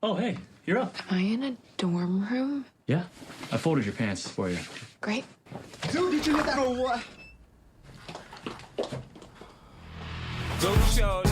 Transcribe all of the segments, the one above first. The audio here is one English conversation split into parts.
Oh, hey, you're up. Am I in a dorm room? Yeah, I folded your pants for you. Great. Dude, did you hit that or what? Go shorty,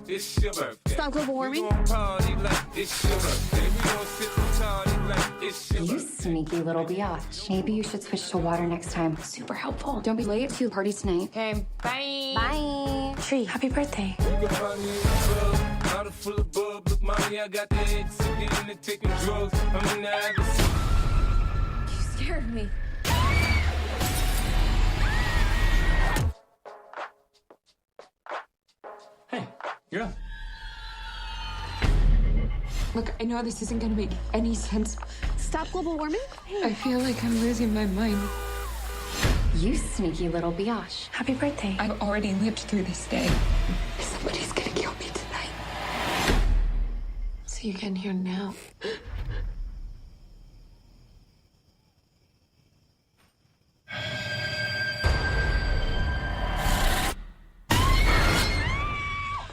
it's your birthday. Stop global warming. We gon' party like it's your birthday. We gon' sip and like it's your You birthday. sneaky little biatch. Maybe you should switch to water next time. Super helpful. Don't be late to the party tonight. Okay, bye. Bye. Tree, happy birthday. You can find me in the club, bottle full of bub. Look, mommy, I got the head sitting in the taking drugs. I'm in the habit. You scared me. Hey, you're up. Look, I know this isn't gonna make any sense. Stop global warming? I feel like I'm losing my mind. You sneaky little biatch. Happy birthday. I've already lived through this day. Somebody's gonna kill me tonight. So you're getting here now.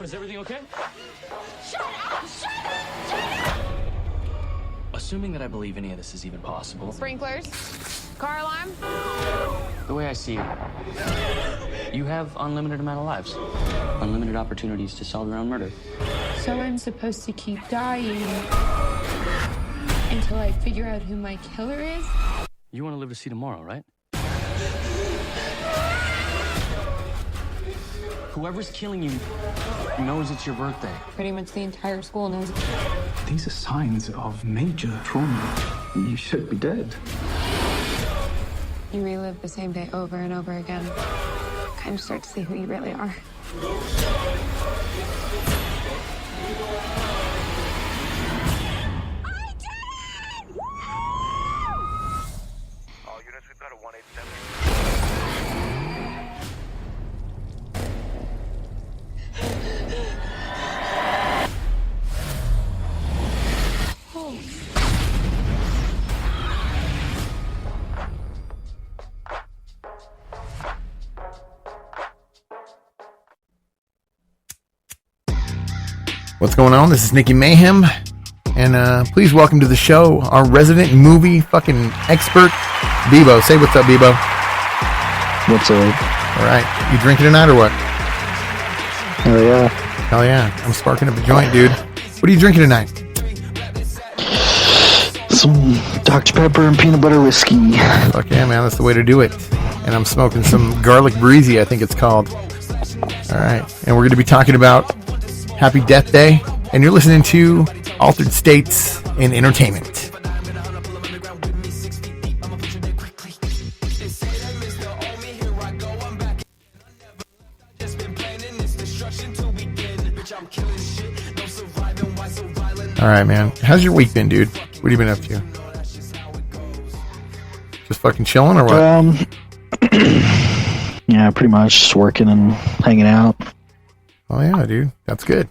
Is everything okay? Shut up! Shut up! Shut up! Assuming that I believe any of this is even possible. Sprinklers. Car alarm. The way I see it, you have unlimited amount of lives. Unlimited opportunities to solve your own murder. So I'm supposed to keep dying until I figure out who my killer is? You want to live to see tomorrow, right? Whoever's killing you knows it's your birthday. Pretty much the entire school knows. These are signs of major trauma. You should be dead. You relive the same day over and over again. Kind of start to see who you really are. All units, we've got a 187. What's going on? This is Nikki Mayhem, and please welcome to the show our resident movie fucking expert, Beebo. Say what's up, Beebo. What's up? All right, you drinking tonight or what? Hell yeah. Hell yeah, I'm sparking up a joint, dude. What are you drinking tonight? Some Dr. Pepper and peanut butter whiskey. Fuck yeah, man, that's the way to do it. And I'm smoking some garlic breezy, I think it's called. All right, and we're going to be talking about Happy Death Day, and you're listening to Altered States in Entertainment. All right, man. How's your week been, dude? What have you been up to? Just fucking chilling or what? Yeah, pretty much just working and hanging out. Oh yeah, dude. That's good.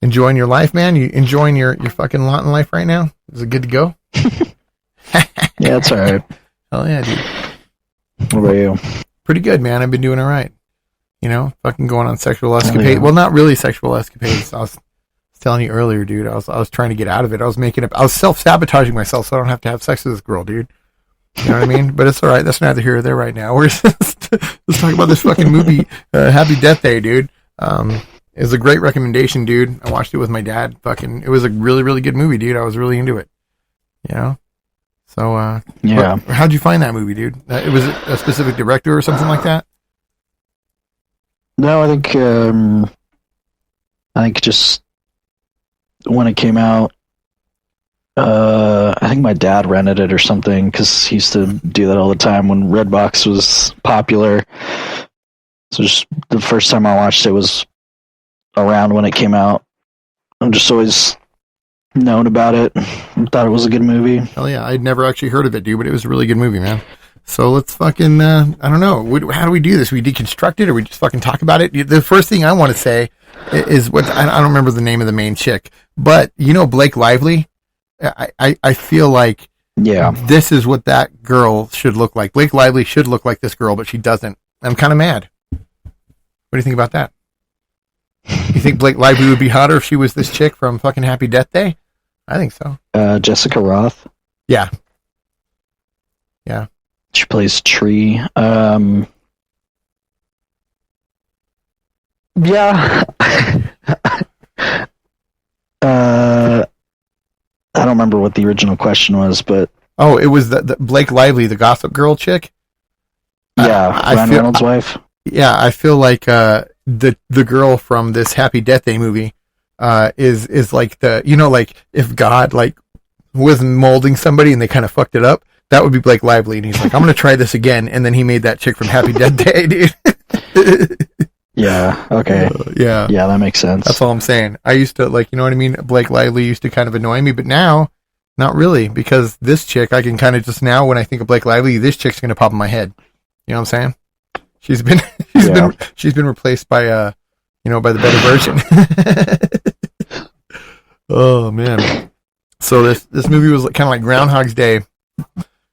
Enjoying your life, man? You enjoying your fucking lot in life right now? Is it good to go? Yeah, it's all right. Oh yeah, dude. What about you? Pretty good, man. I've been doing all right. You know, fucking going on sexual escapades. yeah. Well, not really sexual escapades. I was telling you earlier, dude. I was trying to get out of it. I was self-sabotaging myself so I don't have to have sex with this girl, dude. You know what I mean? But it's all right. That's neither here or there right now. Let's talk about this fucking movie, Happy Death Day, dude. It was a great recommendation, dude. I watched it with my dad. It was a really, really good movie, dude. I was really into it. You know? So, Yeah. how'd you find that movie, dude? It was a specific director or something like that? No, I think just when it came out, I think my dad rented it or something because he used to do that all the time when Redbox was popular. So just the first time I watched it was around when it came out. I'm just always known about it and thought it was a good movie. Hell yeah. I'd never actually heard of it, dude, but it was a really good movie, man. So let's fucking, I don't know. How do we do this? We deconstruct it or we just fucking talk about it? The first thing I want to say is I don't remember the name of the main chick, but you know, Blake Lively, I feel like this is what that girl should look like. Blake Lively should look like this girl, but she doesn't. I'm kind of mad. What do you think about that? You think Blake Lively would be hotter if she was this chick from fucking Happy Death Day? I think so. Jessica Roth. Yeah. She plays Tree. Yeah. I don't remember what the original question was, but Oh, it was the Blake Lively, the Gossip Girl chick. yeah, Ryan feel, Reynolds' wife. Yeah, I feel like the girl from this Happy Death Day movie is like like if God like was molding somebody and they kind of fucked it up, that would be Blake Lively, and he's like, I'm gonna try this again, and then he made that chick from Happy Death Day, dude. Yeah. Okay. Yeah, that makes sense. that's all I'm saying. I used to like, you know what I mean? Blake Lively used to kind of annoy me, but now, not really, because this chick, I can kind of just now when I think of Blake Lively, this chick's gonna pop in my head. You know what I'm saying? She's been replaced by by the better version. Oh man. So this movie was kind of like Groundhog's Day,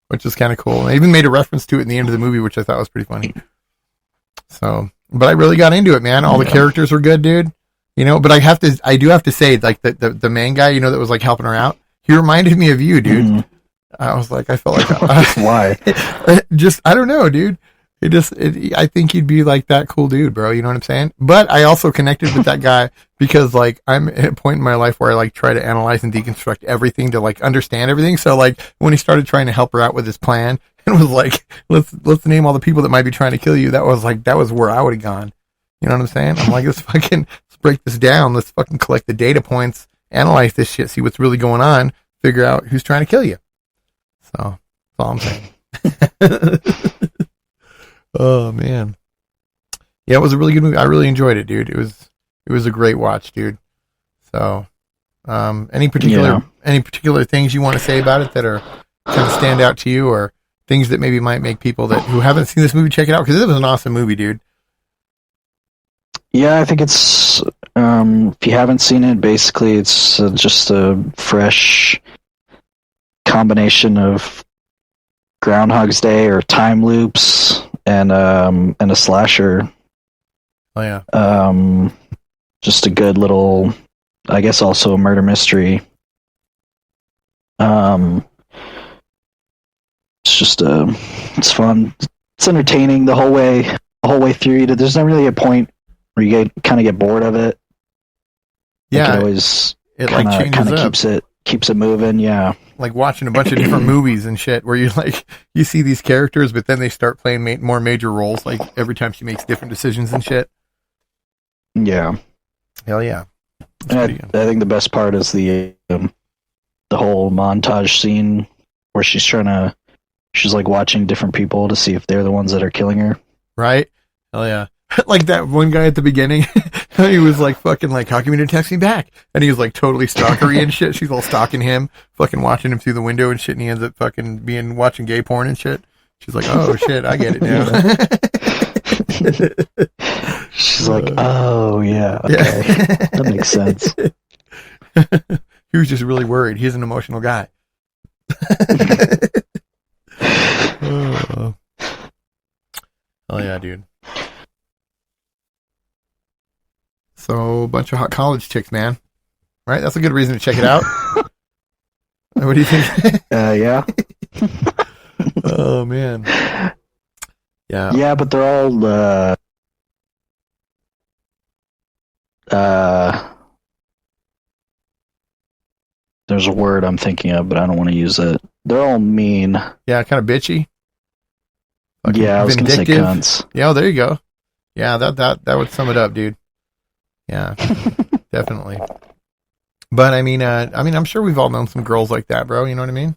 which is kind of cool. I even made a reference to it in the end of the movie, which I thought was pretty funny. So, but I really got into it, man. All the characters were good, dude. But I do have to say, like the main guy, that was like helping her out. He reminded me of you, dude. Mm-hmm. I was like, I felt like why? Just I don't know, dude. I think you'd be like that cool dude, bro. You know what I'm saying? But I also connected with that guy because like I'm at a point in my life where I like try to analyze and deconstruct everything to like understand everything. So like when he started trying to help her out with his plan and was like, let's name all the people that might be trying to kill you. That was where I would have gone. You know what I'm saying? I'm like, let's break this down. Let's fucking collect the data points, analyze this shit, see what's really going on, figure out who's trying to kill you. So that's all I'm saying. Oh man, yeah, it was a really good movie. I really enjoyed it, dude. It was a great watch, dude. So, any particular things you want to say about it that are kind of stand out to you, or things that maybe might make people who haven't seen this movie check it out, because it was an awesome movie, dude. Yeah, I think it's if you haven't seen it, basically it's just a fresh combination of Groundhog's Day or time loops and a slasher. Oh yeah. Just a good little, I guess, also a murder mystery. It's just it's fun. It's entertaining the whole way through. There's not really a point where you kind of get bored of it. Yeah, it kind of keeps it moving. Yeah, like watching a bunch of different movies and shit, where you see these characters, but then they start playing more major roles. Like every time she makes different decisions and shit. Yeah, hell yeah. I think the best part is the whole montage scene where she's like watching different people to see if they're the ones that are killing her. Right? Hell yeah. Like that one guy at the beginning, he was like fucking like, how come you didn't text me back? And he was like totally stalkery and shit. She's all stalking him, fucking watching him through the window and shit, and he ends up fucking watching gay porn and shit. She's like, oh shit, I get it now. She's like, oh yeah, okay. That makes sense. He was just really worried. He's an emotional guy. Oh yeah, dude. So, a bunch of hot college chicks, man. Right? That's a good reason to check it out. What do you think? Yeah. Oh, man. Yeah. Yeah, but they're all, there's a word I'm thinking of, but I don't want to use it. They're all mean. Yeah, kind of bitchy. Yeah, I was going to say cunts. Yeah, oh, there you go. Yeah, that would sum it up, dude. Yeah, definitely. But I mean, I'm sure we've all known some girls like that, bro. You know what I mean?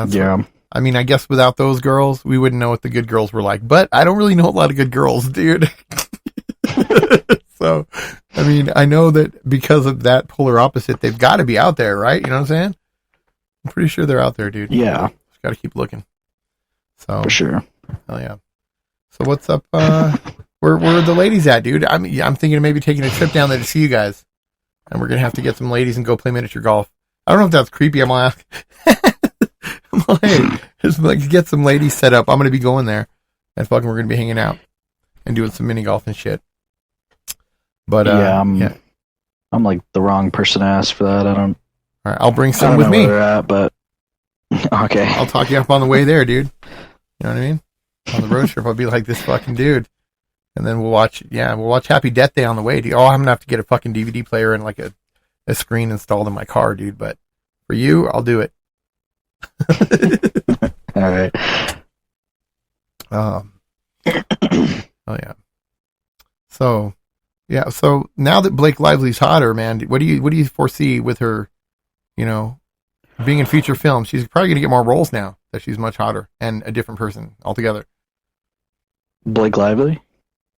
Yeah. I guess without those girls, we wouldn't know what the good girls were like. But I don't really know a lot of good girls, dude. So, I know that because of that polar opposite, they've got to be out there, right? You know what I'm saying? I'm pretty sure they're out there, dude. Yeah. Just got to keep looking. So for sure. Oh yeah. So what's up? Where are the ladies at, dude? I'm thinking of maybe taking a trip down there to see you guys, and we're gonna have to get some ladies and go play miniature golf. I don't know if that's creepy. I'm like, just like get some ladies set up. I'm gonna be going there, and we're gonna be hanging out and doing some mini golf and shit. But I'm like the wrong person to ask for that. All right, I'll bring I some don't with know me. where they're at, but okay. I'll talk you up on the way there, dude. You know what I mean? On the road trip, I'll be like this fucking dude. And then we'll watch Happy Death Day on the way, dude. Oh, I'm gonna have to get a fucking DVD player and like a screen installed in my car, dude. But for you, I'll do it. All right. Oh yeah. So now that Blake Lively's hotter, man, what do you foresee with her, you know, being in feature films? She's probably gonna get more roles now that she's much hotter and a different person altogether. Blake Lively?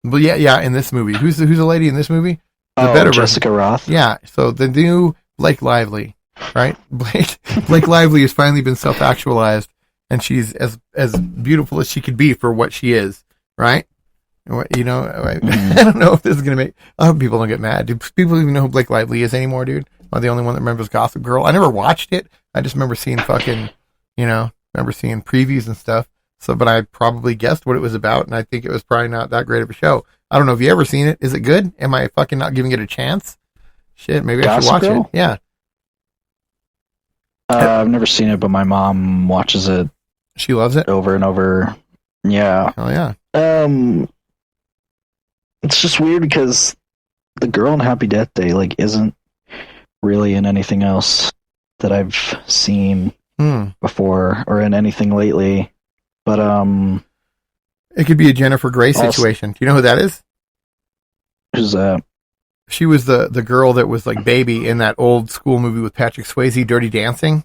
But yeah, in this movie. Who's the lady in this movie? The Oh, better Jessica version. Roth? Yeah, so the new Blake Lively, right? Blake Lively has finally been self-actualized, and she's as beautiful as she could be for what she is, right? You know, I don't know if this is going to make... I hope people don't get mad. Do people even know who Blake Lively is anymore, dude? Am I the only one that remembers Gossip Girl? I never watched it. I just remember seeing seeing previews and stuff. So, but I probably guessed what it was about, and I think it was probably not that great of a show. I don't know if you ever seen it. Is it good? Am I fucking not giving it a chance? Shit, maybe I should watch it. Yeah. I've never seen it, but my mom watches it. She loves it? Over and over. Yeah. Oh, yeah. It's just weird because the girl in Happy Death Day, like, isn't really in anything else that I've seen before or in anything lately. But, it could be a Jennifer Grey situation. Do you know who that is? Who's that? She was the girl that was like Baby in that old school movie with Patrick Swayze, Dirty Dancing.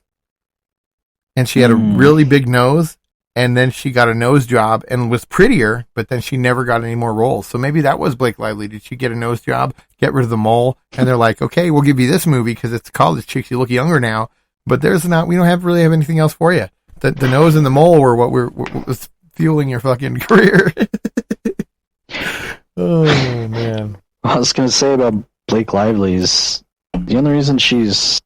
And she had a really big nose, and then she got a nose job and was prettier, but then she never got any more roles. So maybe that was Blake Lively. Did she get a nose job, get rid of the mole, and they're like, okay, we'll give you this movie because it's college chicks, you look younger now, but we don't really have anything else for you. The nose and the mole were what was fueling your fucking career. Oh, man. I was going to say about Blake Lively's, the only reason she's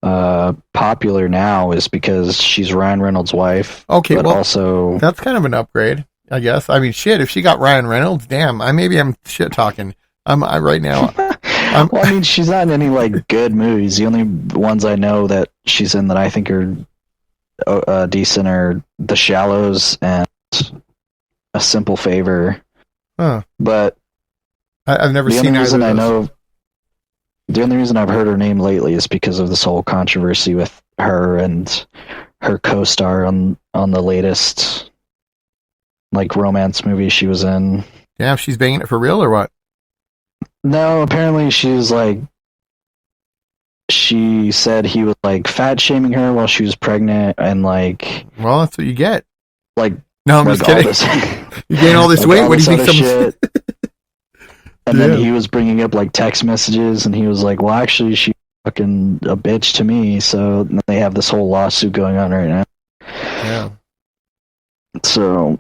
popular now is because she's Ryan Reynolds' wife. Okay, but well, also that's kind of an upgrade, I guess. I mean, shit, if she got Ryan Reynolds, damn, I'm shit talking. Right now. Well, I mean, she's not in any like good movies. The only ones I know that she's in that I think are decent are The Shallows and A Simple Favor. Huh. But I've never seen either of those. The only reason I've heard her name lately is because of this whole controversy with her and her co-star on the latest like romance movie she was in. Yeah, she's banging it for real or what? No, apparently she said he was like fat shaming her while she was pregnant and like. Well, that's what you get. Like, no, I'm like just kidding. You gain all this like weight. all What do you this think? shit. And then he was bringing up like text messages, and he was like, "Well, actually, she's fucking a bitch to me." So they have this whole lawsuit going on right now. Yeah. So,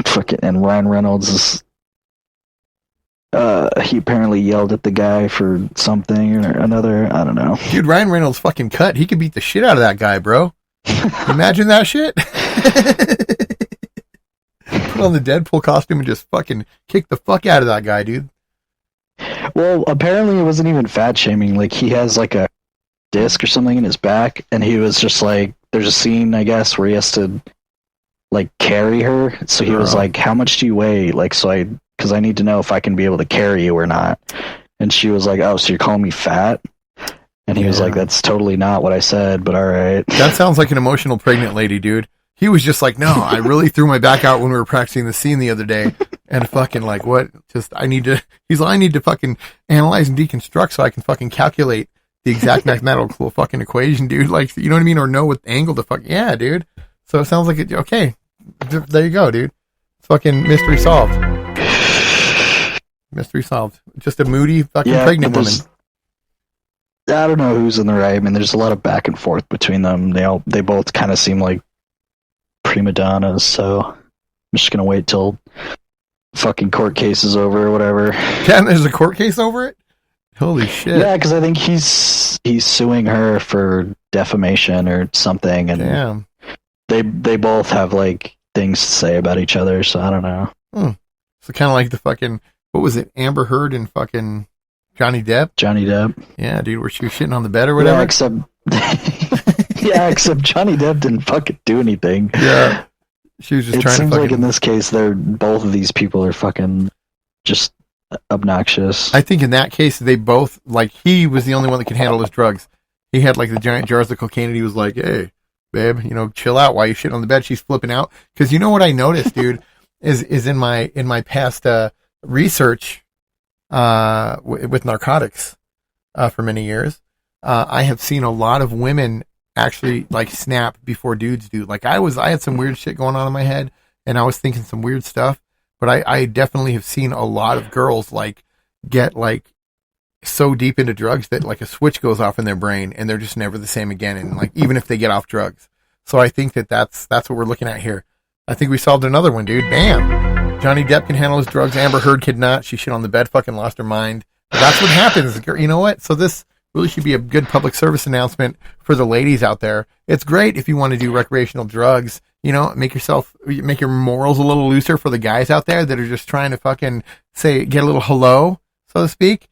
fucking, and Ryan Reynolds is. He apparently yelled at the guy for something or another. I don't know. Dude, Ryan Reynolds fucking cut. He could beat the shit out of that guy, bro. Imagine that shit. Put on the Deadpool costume and just fucking kick the fuck out of that guy, dude. Well, apparently it wasn't even fat shaming. Like, he has like a disc or something in his back, and he was just like, there's a scene, I guess, where he has to like carry her. So he was like, "How much do you weigh?" Like, because I need to know if I can be able to carry you or not. And she was like, "Oh, so you're calling me fat?" And he was like, "That's totally not what I said, but all right." That sounds like an emotional pregnant lady, dude. He was just like, "No, I really threw my back out when we were practicing the scene the other day." And fucking like, what? I need to fucking analyze and deconstruct so I can fucking calculate the exact mathematical fucking equation, dude. Like, you know what I mean? Or know what angle the fuck. Yeah, dude. So it sounds like okay. There you go, dude. Fucking mystery solved. Mystery solved. Just a moody fucking pregnant woman. I don't know who's in the right. I mean, there's a lot of back and forth between them. They both kind of seem like prima donnas, so I'm just gonna wait till fucking court case is over or whatever. Yeah, and there's a court case over it? Holy shit. Yeah, because I think he's suing her for defamation or something, and damn. They both have like things to say about each other, so I don't know. So kind of like the fucking, what was it, Amber Heard and fucking Johnny Depp? Johnny Depp. Yeah, dude, where she was shitting on the bed or whatever? Yeah, except except Johnny Depp didn't fucking do anything. Yeah. She was just it trying to seems fucking... like in this case, both of these people are fucking just obnoxious. I think in that case, they both, like, he was the only one that could handle his drugs. He had, like, the giant jars of cocaine, and he was like, hey, babe, chill out while you shit on the bed. She's flipping out. Because you know what I noticed, dude, is in my past research with narcotics for many years, I have seen a lot of women actually, like, snap before dudes do. Like, I had some weird shit going on in my head, and I was thinking some weird stuff. But I definitely have seen a lot of girls, like, get, like, so deep into drugs that, like, a switch goes off in their brain and they're just never the same again. And, like, even if they get off drugs. So I think that's what we're looking at here. I think we solved another one, dude. Bam. Johnny Depp can handle his drugs. Amber Heard could not. She shit on the bed, fucking lost her mind. But that's what happens. You know what? So this really should be a good public service announcement for the ladies out there. It's great if you want to do recreational drugs. Make your morals a little looser for the guys out there that are just trying to fucking get a little hello, so to speak,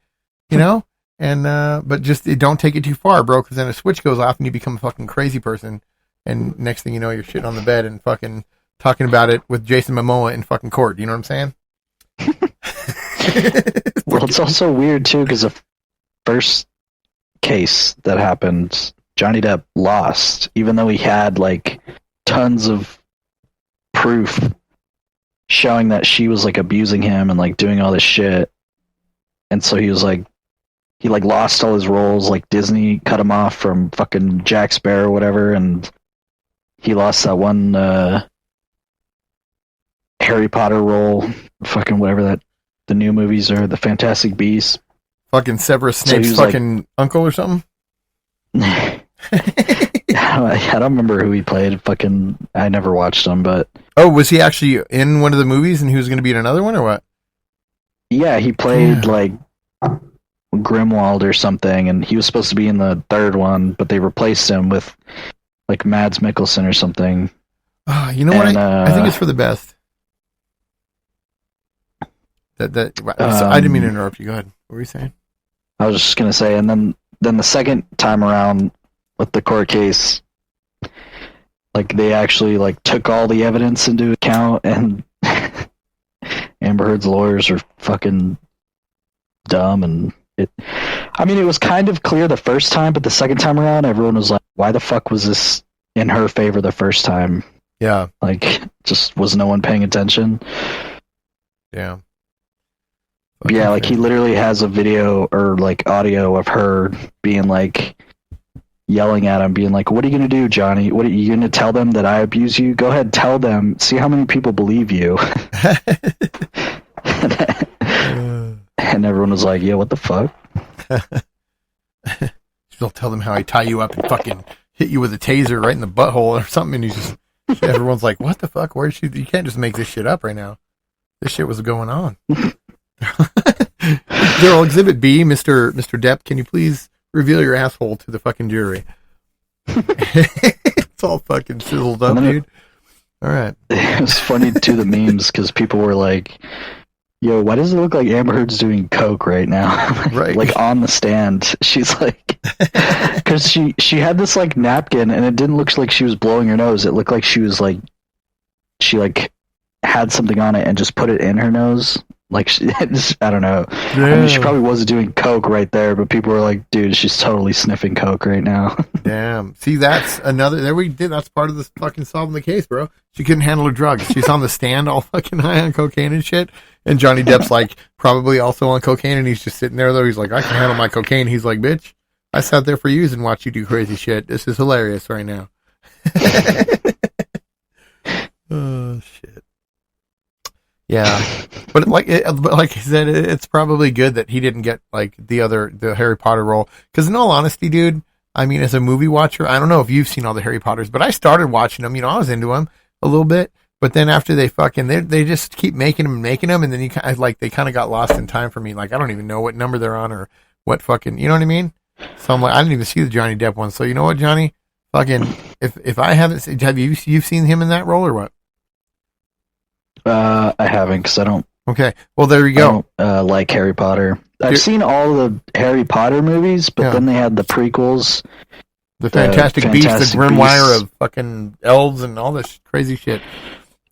and, but just don't take it too far, bro, because then a switch goes off and you become a fucking crazy person. And next thing you know, you're shitting on the bed and fucking talking about it with Jason Momoa in fucking court. You know what I'm saying? Well, it's also weird too, because the first case that happened, Johnny Depp lost, even though he had, like, tons of proof showing that she was, like, abusing him and, like, doing all this shit. And so he was like, he, like, lost all his roles. Like, Disney cut him off from fucking Jack Sparrow or whatever, and he lost that one Harry Potter role, fucking whatever the new movies are, the Fantastic Beasts. Fucking Severus Snape's fucking, like, uncle or something? I don't remember who he played. Fucking, I never watched him, but... Oh, was he actually in one of the movies and he was going to be in another one, or what? Yeah, he played, like, Grimwald or something, and he was supposed to be in the third one, but they replaced him with, like, Mads Mikkelsen or something. You know what? I think it's for the best. I didn't mean to interrupt you. Go ahead. What were you saying? I was just going to say, and then the second time around with the court case, like, they actually, like, took all the evidence into account, and Amber Heard's lawyers are fucking dumb, and it was kind of clear the first time, but the second time around, everyone was like, why the fuck was this in her favor the first time? Yeah. Like, just was no one paying attention? Yeah. Yeah, like, he literally has a video or, like, audio of her being, like, yelling at him, being like, what are you going to do, Johnny? What are you going to tell them that I abuse you? Go ahead, tell them. See how many people believe you. And everyone was like, yeah, what the fuck? She'll tell them how I tie you up and fucking hit you with a taser right in the butthole or something, and everyone's like, what the fuck? Where's she? You can't just make this shit up right now. This shit was going on. Daryl, Exhibit B, Mr. Depp, can you please reveal your asshole to the fucking jury? It's all fucking sizzled up, dude. All right. It was funny, too, the memes, because people were like, yo, why does it look like Amber Heard's doing coke right now? Right. Like, on the stand. She's like, because she had this, like, napkin, and it didn't look like she was blowing her nose. It looked like she was, like, had something on it and just put it in her nose. Like, I don't know. Yeah. I mean, she probably wasn't doing coke right there, but people were like, dude, she's totally sniffing coke right now. Damn. See, that's another, that's part of this fucking solving the case, bro. She couldn't handle her drugs. She's on the stand all fucking high on cocaine and shit. And Johnny Depp's, like, probably also on cocaine, and he's just sitting there, though. He's like, I can handle my cocaine. He's like, bitch, I sat there for years and watched you do crazy shit. This is hilarious right now. Oh, shit. Yeah, but like I said, it's probably good that he didn't get, like, the Harry Potter role. Because in all honesty, dude, I mean, as a movie watcher, I don't know if you've seen all the Harry Potters, but I started watching them. I was into them a little bit, but then after they just keep making them, and then they kind of got lost in time for me. Like, I don't even know what number they're on or what fucking, you know what I mean? So I'm like, I didn't even see the Johnny Depp one. So you know what, Johnny? Fucking, if I haven't seen, you've seen him in that role or what? I haven't, because I don't. Okay, well, there you go. I don't like Harry Potter. I've seen all the Harry Potter movies, but Yeah. then they had the prequels. The Fantastic Beasts, the Fantastic Grimoire Beasts. of fucking elves and all this crazy shit.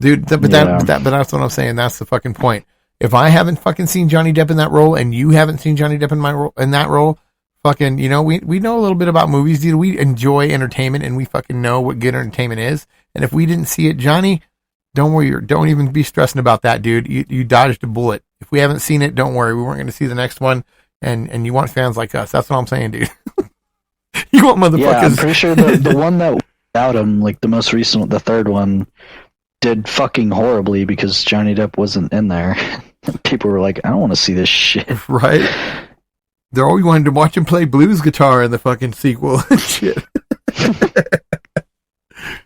Dude, but that's what I'm saying. That's the fucking point. If I haven't fucking seen Johnny Depp in that role and you haven't seen Johnny Depp in that role, fucking, you know, we know a little bit about movies, dude. We enjoy entertainment and we fucking know what good entertainment is. And if we didn't see it, Johnny, don't worry. Don't even be stressing about that, dude. You dodged a bullet. If we haven't seen it, don't worry. We weren't going to see the next one. And you want fans like us. That's what I'm saying, dude. You want motherfuckers. Yeah, I'm pretty sure the one that without him, like the most recent, the third one, did fucking horribly because Johnny Depp wasn't in there. People were like, I don't want to see this shit. Right? They're always wanting to watch him play blues guitar in the fucking sequel and shit.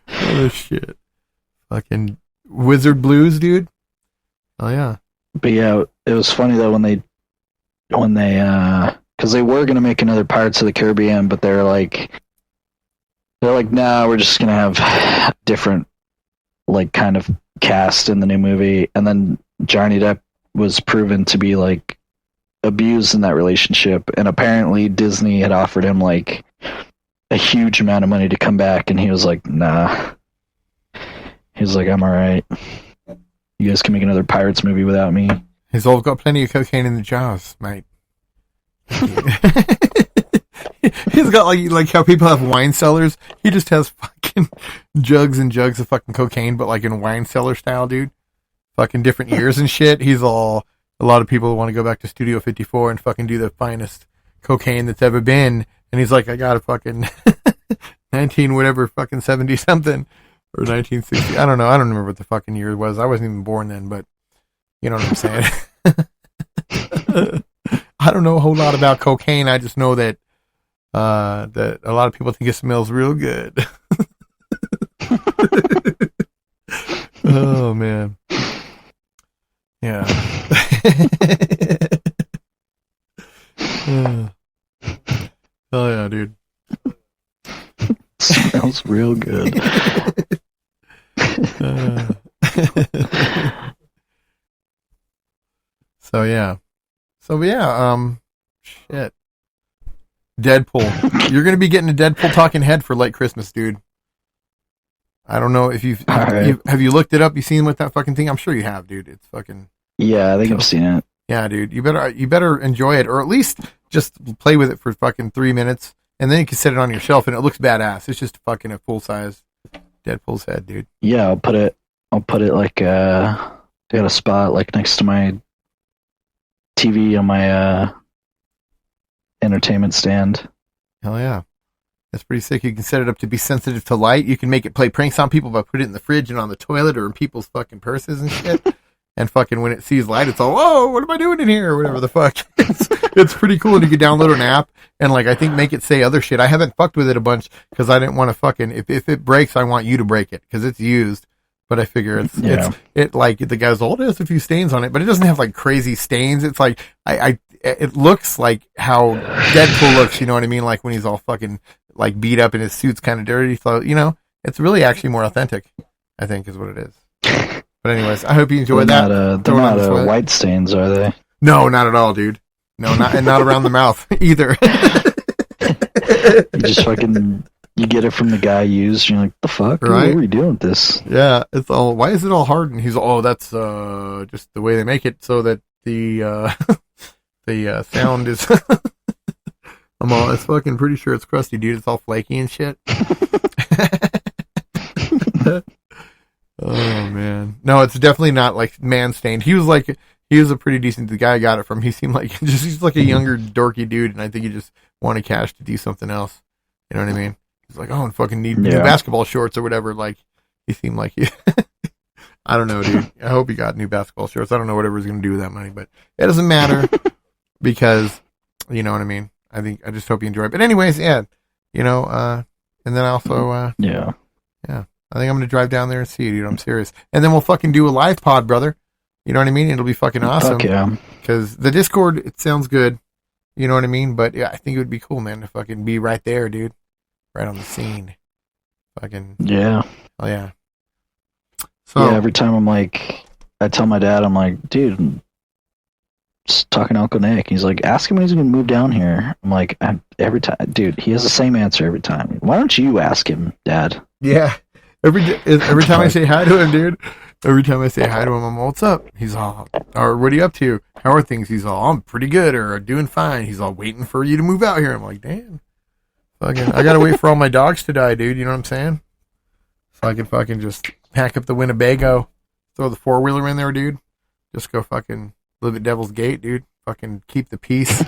Oh, shit. Fucking Wizard Blues, dude. Oh, yeah. But yeah, it was funny though when they, because they were gonna make another Pirates of the Caribbean, but they're like, nah, we're just gonna have different, like, kind of cast in the new movie, and then Johnny Depp was proven to be like abused in that relationship, and apparently Disney had offered him like a huge amount of money to come back, and he was like, nah. He was like, I'm alright. You guys can make another Pirates movie without me. He's all got plenty of cocaine in the jaws, mate. He's got like how people have wine cellars. He just has fucking jugs and jugs of fucking cocaine, but like in wine cellar style, dude. Fucking different years and shit. He's all, a lot of people want to go back to Studio 54 and fucking do the finest cocaine that's ever been. And he's like, I got a fucking 19 whatever fucking 70 something or 1960. I don't know. I don't remember what the fucking year it was. I wasn't even born then, but you know what I'm saying? I don't know a whole lot about cocaine. I just know that that a lot of people think it smells real good. Oh man. Yeah. Oh yeah, dude. Smells real good. So yeah. Shit. Deadpool. You're gonna be getting a Deadpool talking head for late Christmas, dude. I don't know if have you looked it up? You seen what that fucking thing? I'm sure you have, dude. It's fucking. Yeah, I think I've seen it. Yeah, dude. You better enjoy it, or at least just play with it for fucking 3 minutes, and then you can set it on your shelf, and it looks badass. It's just fucking a full size Deadpool's head, dude. Yeah, I'll put it like I got a spot like next to my TV on my entertainment stand. Hell yeah. That's pretty sick. You can set it up to be sensitive to light. You can make it play pranks on people by putting it in the fridge and on the toilet or in people's fucking purses and shit. And fucking when it sees light, it's all, whoa, what am I doing in here? Or whatever the fuck. It's pretty cool. And you can download an app and like, I think make it say other shit. I haven't fucked with it a bunch because I didn't want to fucking, if it breaks, I want you to break it because it's used. But I figure it like the guy's all, it has a few stains on it, but it doesn't have like crazy stains. It's like, it looks like how Deadpool looks, you know what I mean? Like when he's all fucking like beat up and his suit's kind of dirty. So, you know, it's really actually more authentic, I think is what it is. But anyways, I hope you enjoyed that. They're not white stains, are they? No, not at all, dude. No, not around the mouth either. You just fucking, you get it from the guy used, and you're like, the fuck? Right? What are we doing with this? Yeah, it's all, why is it all hard? And he's all, oh, that's just the way they make it so that the sound is it's fucking pretty sure it's crusty, dude. It's all flaky and shit. Oh man, no, it's definitely not like man stained. He was a pretty decent. The guy I got it from, he seemed like he's like a younger dorky dude, and I think he just wanted cash to do something else. You know what I mean? He's like, oh, I fucking need new basketball shorts or whatever. Like he seemed like he. I don't know, dude. I hope he got new basketball shorts. I don't know whatever he's gonna do with that money, but it doesn't matter because you know what I mean. I just hope you enjoy it. But anyways, yeah, you know, and then also, yeah. I think I'm going to drive down there and see it, dude. I'm serious. And then we'll fucking do a live pod, brother. You know what I mean? It'll be fucking awesome. Yeah. Because the Discord, it sounds good. You know what I mean? But yeah, I think it would be cool, man, to fucking be right there, dude. Right on the scene. Fucking. Yeah. Oh, yeah. So, yeah, every time I'm like, I tell my dad, I'm like, dude, just talking to Uncle Nick. He's like, ask him when he's going to move down here. I'm like, every time, dude, he has the same answer every time. Why don't you ask him, Dad? Yeah. Every time I say hi to him, dude. Every time I say hi to him, I'm all, what's up? He's all, or what are you up to? How are things? He's all, I'm pretty good or doing fine. He's all waiting for you to move out here. I'm like, damn. Fucking, I gotta wait for all my dogs to die, dude. You know what I'm saying? So I can fucking just pack up the Winnebago, throw the 4-wheeler in there, dude. Just go fucking live at Devil's Gate, dude. Fucking keep the peace.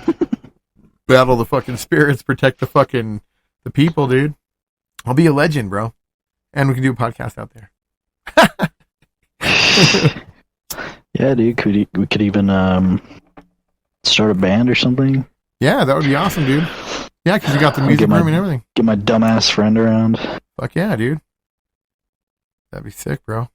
Battle the fucking spirits, protect the fucking the people, dude. I'll be a legend, bro. And we can do a podcast out there. Yeah, dude. We could even start a band or something. Yeah, that would be awesome, dude. Yeah, because you got the music room and everything. Get my dumbass friend around. Fuck yeah, dude. That'd be sick, bro.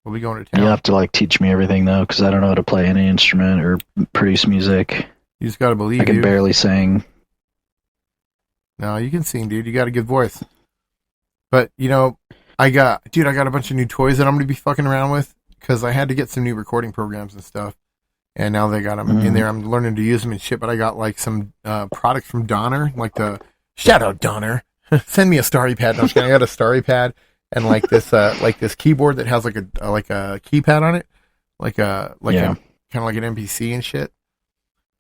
We'll be going to town. You'll have to like teach me everything though, because I don't know how to play any instrument or produce music. You just gotta believe. I can barely sing. No, you can sing, dude. You got a good voice. But you know, I got a bunch of new toys that I'm gonna be fucking around with because I had to get some new recording programs and stuff. And now they got them in there. I'm learning to use them and shit. But I got like some products from Donner, like the shout out Donner. Send me a Starry Pad. No, I got a Starry Pad and like this keyboard that has like a keypad on it, like kind of like an MPC and shit.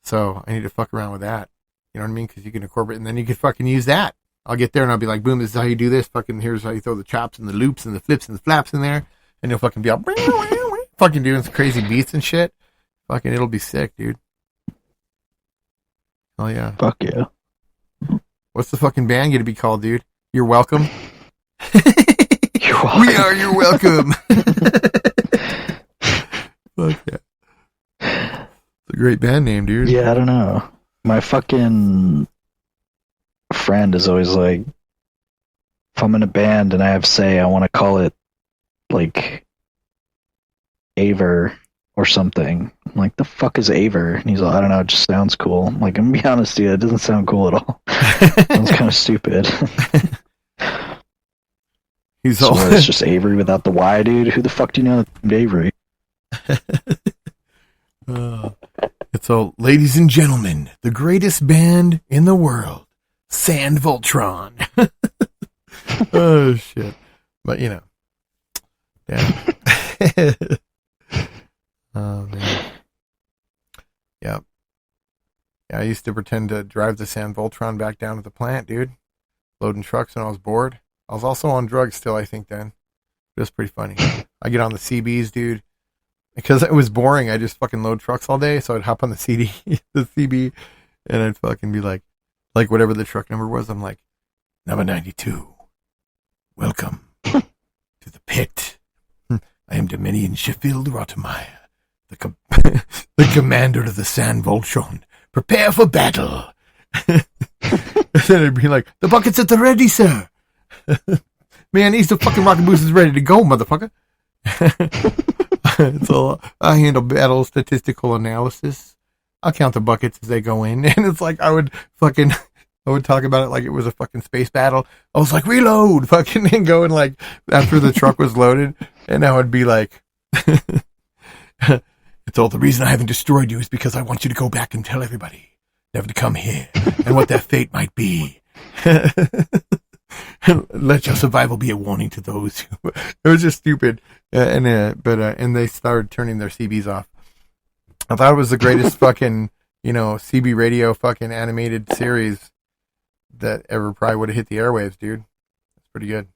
So I need to fuck around with that. You know what I mean? Because you can incorporate, and then you can fucking use that. I'll get there and I'll be like, boom, this is how you do this. Fucking here's how you throw the chops and the loops and the flips and the flaps in there, and you'll fucking be all fucking doing some crazy beats and shit. Fucking, it'll be sick, dude. Oh yeah. Fuck yeah. What's the fucking band gonna be called, dude? You're welcome. You're welcome. We are. You're welcome. Fuck yeah. It's a great band name, dude. Yeah, I don't know. My fucking friend is always like, if I'm in a band and I have say, I want to call it like Aver or something. I'm like, the fuck is Aver? And he's like, I don't know, it just sounds cool. I'm like, I'm gonna be honest with you, it doesn't sound cool at all. Sounds kind of stupid. He's all it's just Avery without the Y, dude. Who the fuck do you know named Avery? It's all, ladies and gentlemen, the greatest band in the world, Sand Voltron. Oh shit! But you know, damn. Oh man. Yeah. I used to pretend to drive the Sand Voltron back down to the plant, dude. Loading trucks when I was bored. I was also on drugs still, I think, then. It was pretty funny. I get on the CBs, dude. Because it was boring, I just fucking load trucks all day, so I'd hop on the CB, and I'd fucking be like whatever the truck number was, I'm like, number 92, welcome to the pit. I am Dominion Sheffield Rottemeyer, the commander of the Sand Voltron. Prepare for battle. And then it'd be like, the bucket's at the ready, sir. Man, these the fucking rocket boost is ready to go, motherfucker. It's all, I handle battle statistical analysis. I'll count the buckets as they go in. And it's like, I would talk about it like it was a fucking space battle. I was like, reload, fucking, and going like, after the truck was loaded. And I would be like, it's all, the reason I haven't destroyed you is because I want you to go back and tell everybody never to come here and what their fate might be. Let your survival be a warning to those who... It was just stupid. And they started turning their CBs off. I thought it was the greatest fucking, CB radio fucking animated series that ever probably would have hit the airwaves, dude. It's pretty good.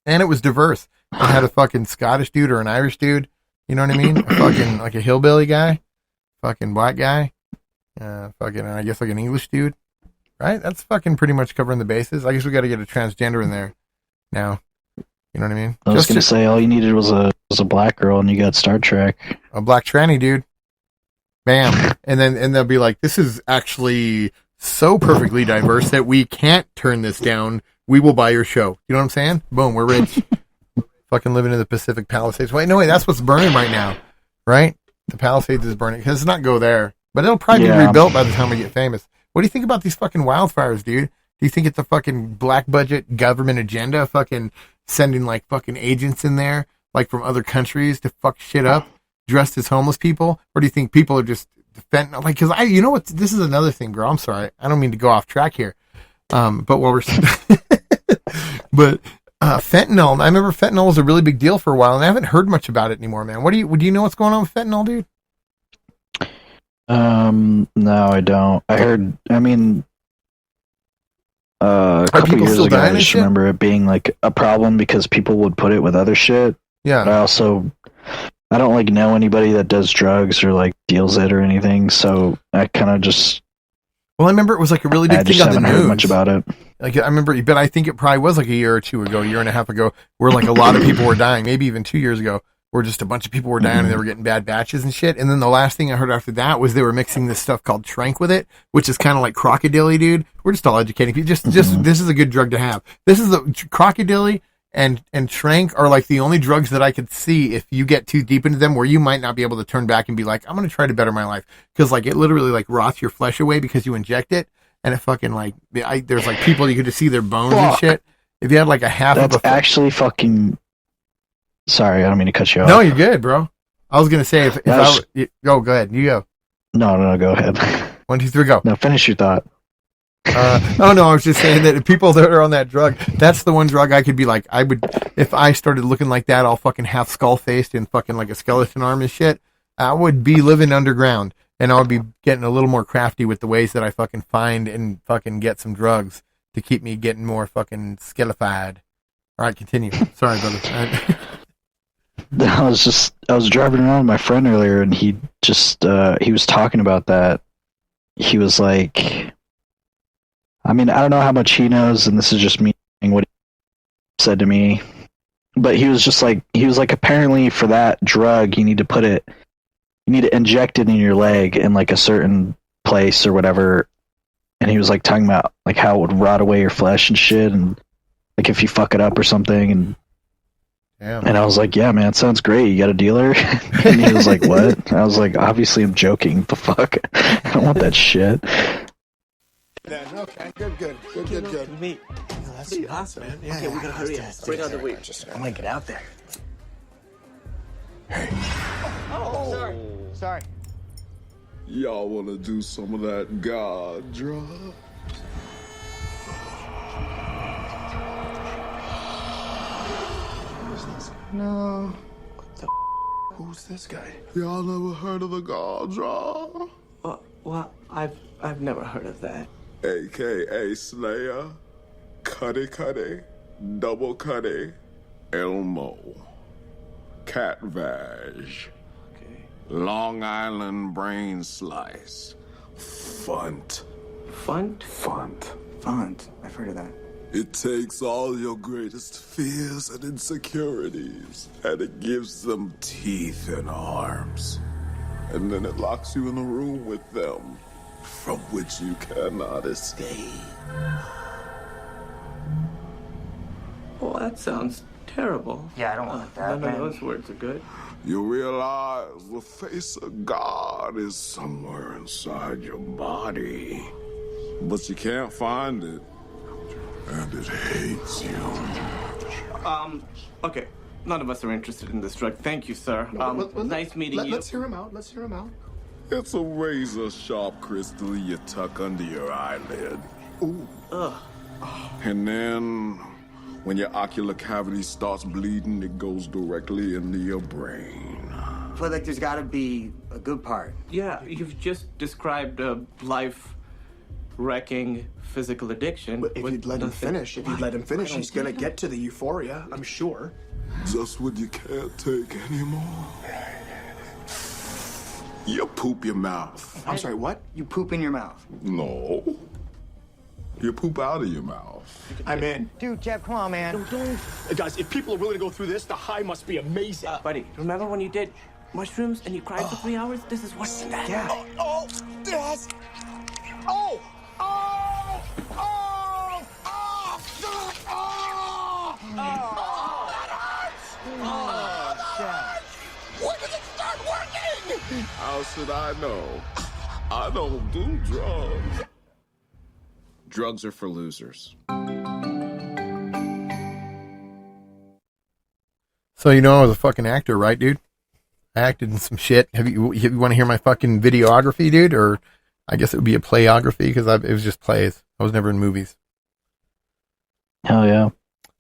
And it was diverse. It had a fucking Scottish dude or an Irish dude. You know what I mean? A fucking, like a hillbilly guy. Fucking black guy. Fucking, and I guess like an English dude. Right? That's fucking pretty much covering the bases. I guess we got to get a transgender in there now. You know what I mean? I was going to say, all you needed was a black girl and you got Star Trek. A black tranny dude. Bam. And they'll be like, this is actually so perfectly diverse that we can't turn this down. We will buy your show. You know what I'm saying? Boom, we're rich. Fucking living in the Pacific Palisades. Wait, no, that's what's burning right now. Right? The Palisades is burning. Because it's not go there. But it'll probably be rebuilt by the time we get famous. What do you think about these fucking wildfires, dude? Do you think it's a fucking black budget government agenda fucking sending like fucking agents in there, like from other countries to fuck shit up, dressed as homeless people? Or do you think people are just fentanyl, like, cause you know what, this is another thing, bro. I'm sorry. I don't mean to go off track here. But while we're, fentanyl, I remember fentanyl was a really big deal for a while and I haven't heard much about it anymore, man. Do you know what's going on with fentanyl, dude? No, I don't. A couple years ago, I just remember it being like a problem because people would put it with other shit. Yeah. But I don't like know anybody that does drugs or like deals it or anything. So I kind of just. Well, I remember it was like a really big thing on the news. Heard much about it. Like I remember, but I think it probably was like a year and a half ago, where like a lot of people were dying. Maybe even 2 years ago, where just a bunch of people were dying and they were getting bad batches and shit. And then the last thing I heard after that was they were mixing this stuff called Trank with it, which is kind of like crocodile, dude. We're just all educating people. Just this is a good drug to have. This is the crocodile and Trank are like the only drugs that I could see if you get too deep into them where you might not be able to turn back and be like, I'm going to try to better my life. Cause like it literally like rots your flesh away because you inject it. And it fucking like, there's like people you could just see their bones and shit. If you had like a half That's of a actually fucking. Sorry, I don't mean to cut you off. No, you're good, bro. I was gonna say go ahead. You go. No, go ahead. 1, 2, 3, go. No, finish your thought. No, I was just saying that people that are on that drug, that's the one drug I could be like, I would, if I started looking like that, all fucking half skull faced and fucking like a skeleton arm and shit, I would be living underground and I would be getting a little more crafty with the ways that I fucking find and fucking get some drugs to keep me getting more fucking skelefied. All right, continue. Sorry, brother. I was driving around with my friend earlier and he was talking about that. He was like, I mean, I don't know how much he knows, and this is just me saying what he said to me, but he was like, apparently for that drug, you need to inject it in your leg in like a certain place or whatever. And he was like talking about like how it would rot away your flesh and shit. And like if you fuck it up or something. And I was like, yeah, man, it sounds great. You got a dealer? And he was like, what? And I was like, obviously I'm joking. What the fuck? I don't want that shit. Okay, good. Meet. That's awesome, man. Okay, we gotta hurry up. Bring out the weed. I'm gonna get out there. Hey. Oh, sorry. Y'all wanna do some of that God drug? No. What the Who's this guy? Y'all never heard of the God drug? Well, I've never heard of that. AKA Slayer, Cuddy, Double Cuddy, Elmo, Cat Vag, Long Island Brain Slice, Funt. Font. I've heard of that. It takes all your greatest fears and insecurities, and it gives them teeth and arms. And then it locks you in a room with them, from which you cannot escape. Well, that sounds terrible. Yeah, I don't want that, None man. of those words are good. You realize the face of God is somewhere inside your body, but you can't find it, and it hates you. Okay. None of us are interested in this drug. Thank you, sir. Nice meeting you. Let's hear him out. It's a razor-sharp crystal you tuck under your eyelid. Ooh. Ugh. And then, when your ocular cavity starts bleeding, it goes directly into your brain. I feel like there's gotta be a good part. Yeah, you've just described a life-wrecking physical addiction. But if you'd let him finish, he's gonna get to the euphoria, I'm sure. Just when you can't take anymore, you poop your mouth. I'm sorry, what? You poop in your mouth? No. You poop out of your mouth. I'm in. Dude, Jeff, come on, man. Hey, guys, if people are willing to go through this, the high must be amazing. Buddy, remember when you did mushrooms and you cried for 3 hours? This is worse than that. Yeah. Oh, yes. Oh, oh, oh, oh, oh, oh. When does it start working? How should I know? I don't do drugs. Drugs are for losers. So you know I was a fucking actor, right, dude? I acted in some shit. You want to hear my fucking videography, dude? Or I guess it would be a playography because it was just plays. I was never in movies. Hell yeah. All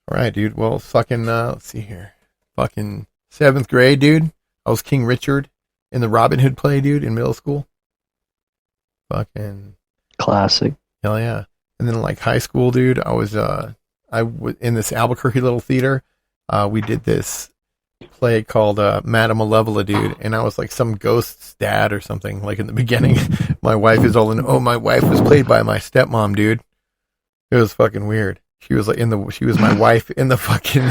right, dude. Well, fucking, let's see here. Fucking 7th grade, dude. I was King Richard in the Robin Hood play, dude, in middle school. Fucking classic. Hell yeah. And then like high school, dude, I was in this Albuquerque little theater. We did this play called Madame Malevola, dude, and I was like some ghost's dad or something. Like in the beginning, my wife is all in. Oh, my wife was played by my stepmom, dude. It was fucking weird. She was like she was my wife in the fucking,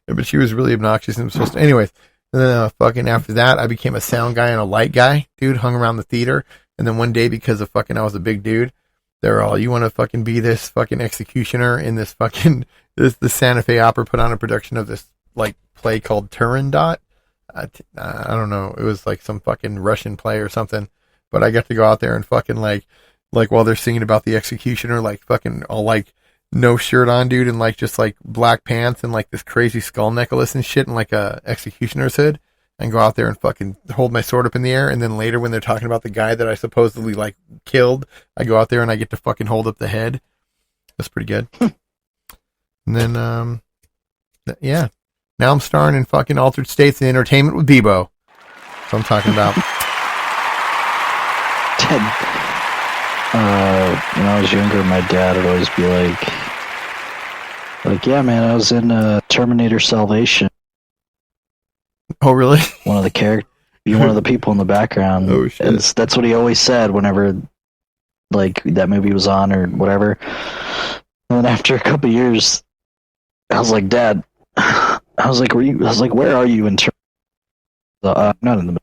but she was really obnoxious and supposed to. Anyways, and then fucking after that, I became a sound guy and a light guy, dude. Hung around the theater, and then one day because of fucking I was a big dude, they're all, you want to fucking be this fucking executioner in this fucking the Santa Fe Opera put on a production of this like play called Turandot. I don't know. It was like some fucking Russian play or something, but I got to go out there and fucking like while they're singing about the executioner, like fucking all like no shirt on, dude, and like just like black pants and like this crazy skull necklace and shit and like a executioner's hood, and go out there and fucking hold my sword up in the air. And then later when they're talking about the guy that I supposedly like killed, I go out there and I get to fucking hold up the head. That's pretty good. And then, yeah. Now I'm starring in fucking Altered States and Entertainment with Beebo. That's what I'm talking about. When I was younger, my dad would always be like, yeah, man, I was in Terminator Salvation. Oh, really? One of the characters, one of the people in the background. Oh, shit. And that's what he always said whenever, like, that movie was on or whatever. And then after a couple of years, I was like, Dad, I was like, where are you in terms of, I'm not in the movie.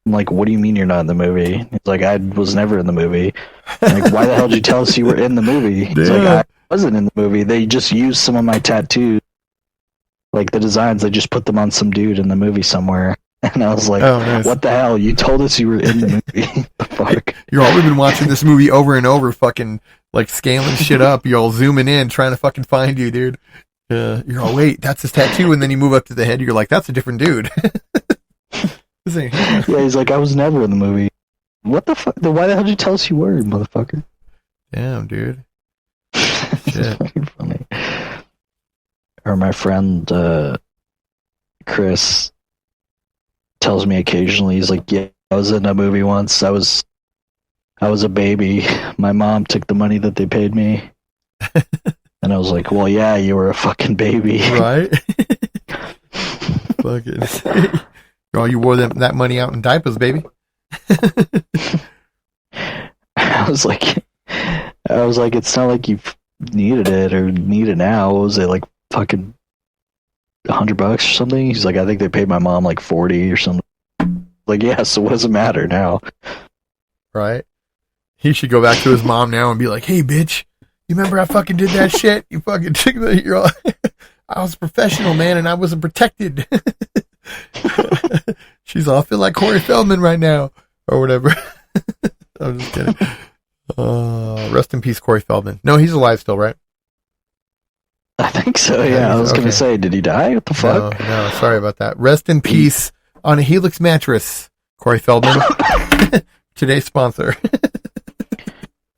I'm like, what do you mean you're not in the movie? He's like, I was never in the movie. I'm like, why the hell did you tell us you were in the movie? He's like, I wasn't in the movie. They just used some of my tattoos. Like the designs, they just put them on some dude in the movie somewhere. And I was like, nice. What the hell? You told us you were in the movie. The fuck? You're all been watching this movie over and over, fucking like scaling shit up. You're all zooming in, trying to fucking find you, dude. You're all, wait, that's his tattoo. And then you move up to the head. You're like, that's a different dude. Yeah, he's like, I was never in the movie. What the fuck? Why the hell did you tell us you were, motherfucker? Damn, dude. Shit. Funny. Or my friend Chris tells me occasionally, he's like, yeah, I was in a movie once. I was a baby. My mom took the money that they paid me. And I was like, well, yeah, you were a fucking baby. Right? Fucking. Oh, you wore that money out in diapers, baby. I was like, it's not like you needed it or need it now. What was it, like fucking $100 or something? He's like, I think they paid my mom like 40 or something. Like, yeah, so what does it matter now? Right? He should go back to his mom now and be like, hey, bitch, you remember I fucking did that shit? You fucking took that. You're all, I was a professional, man, and I wasn't protected. She's all, I feel like Corey Feldman right now, or whatever. I'm just kidding. Rest in peace, Corey Feldman. No, he's alive still, right? I think so, yeah. I was going to say, did he die? What the fuck? No, sorry about that. Rest in peace on a Helix mattress, Corey Feldman. Today's sponsor.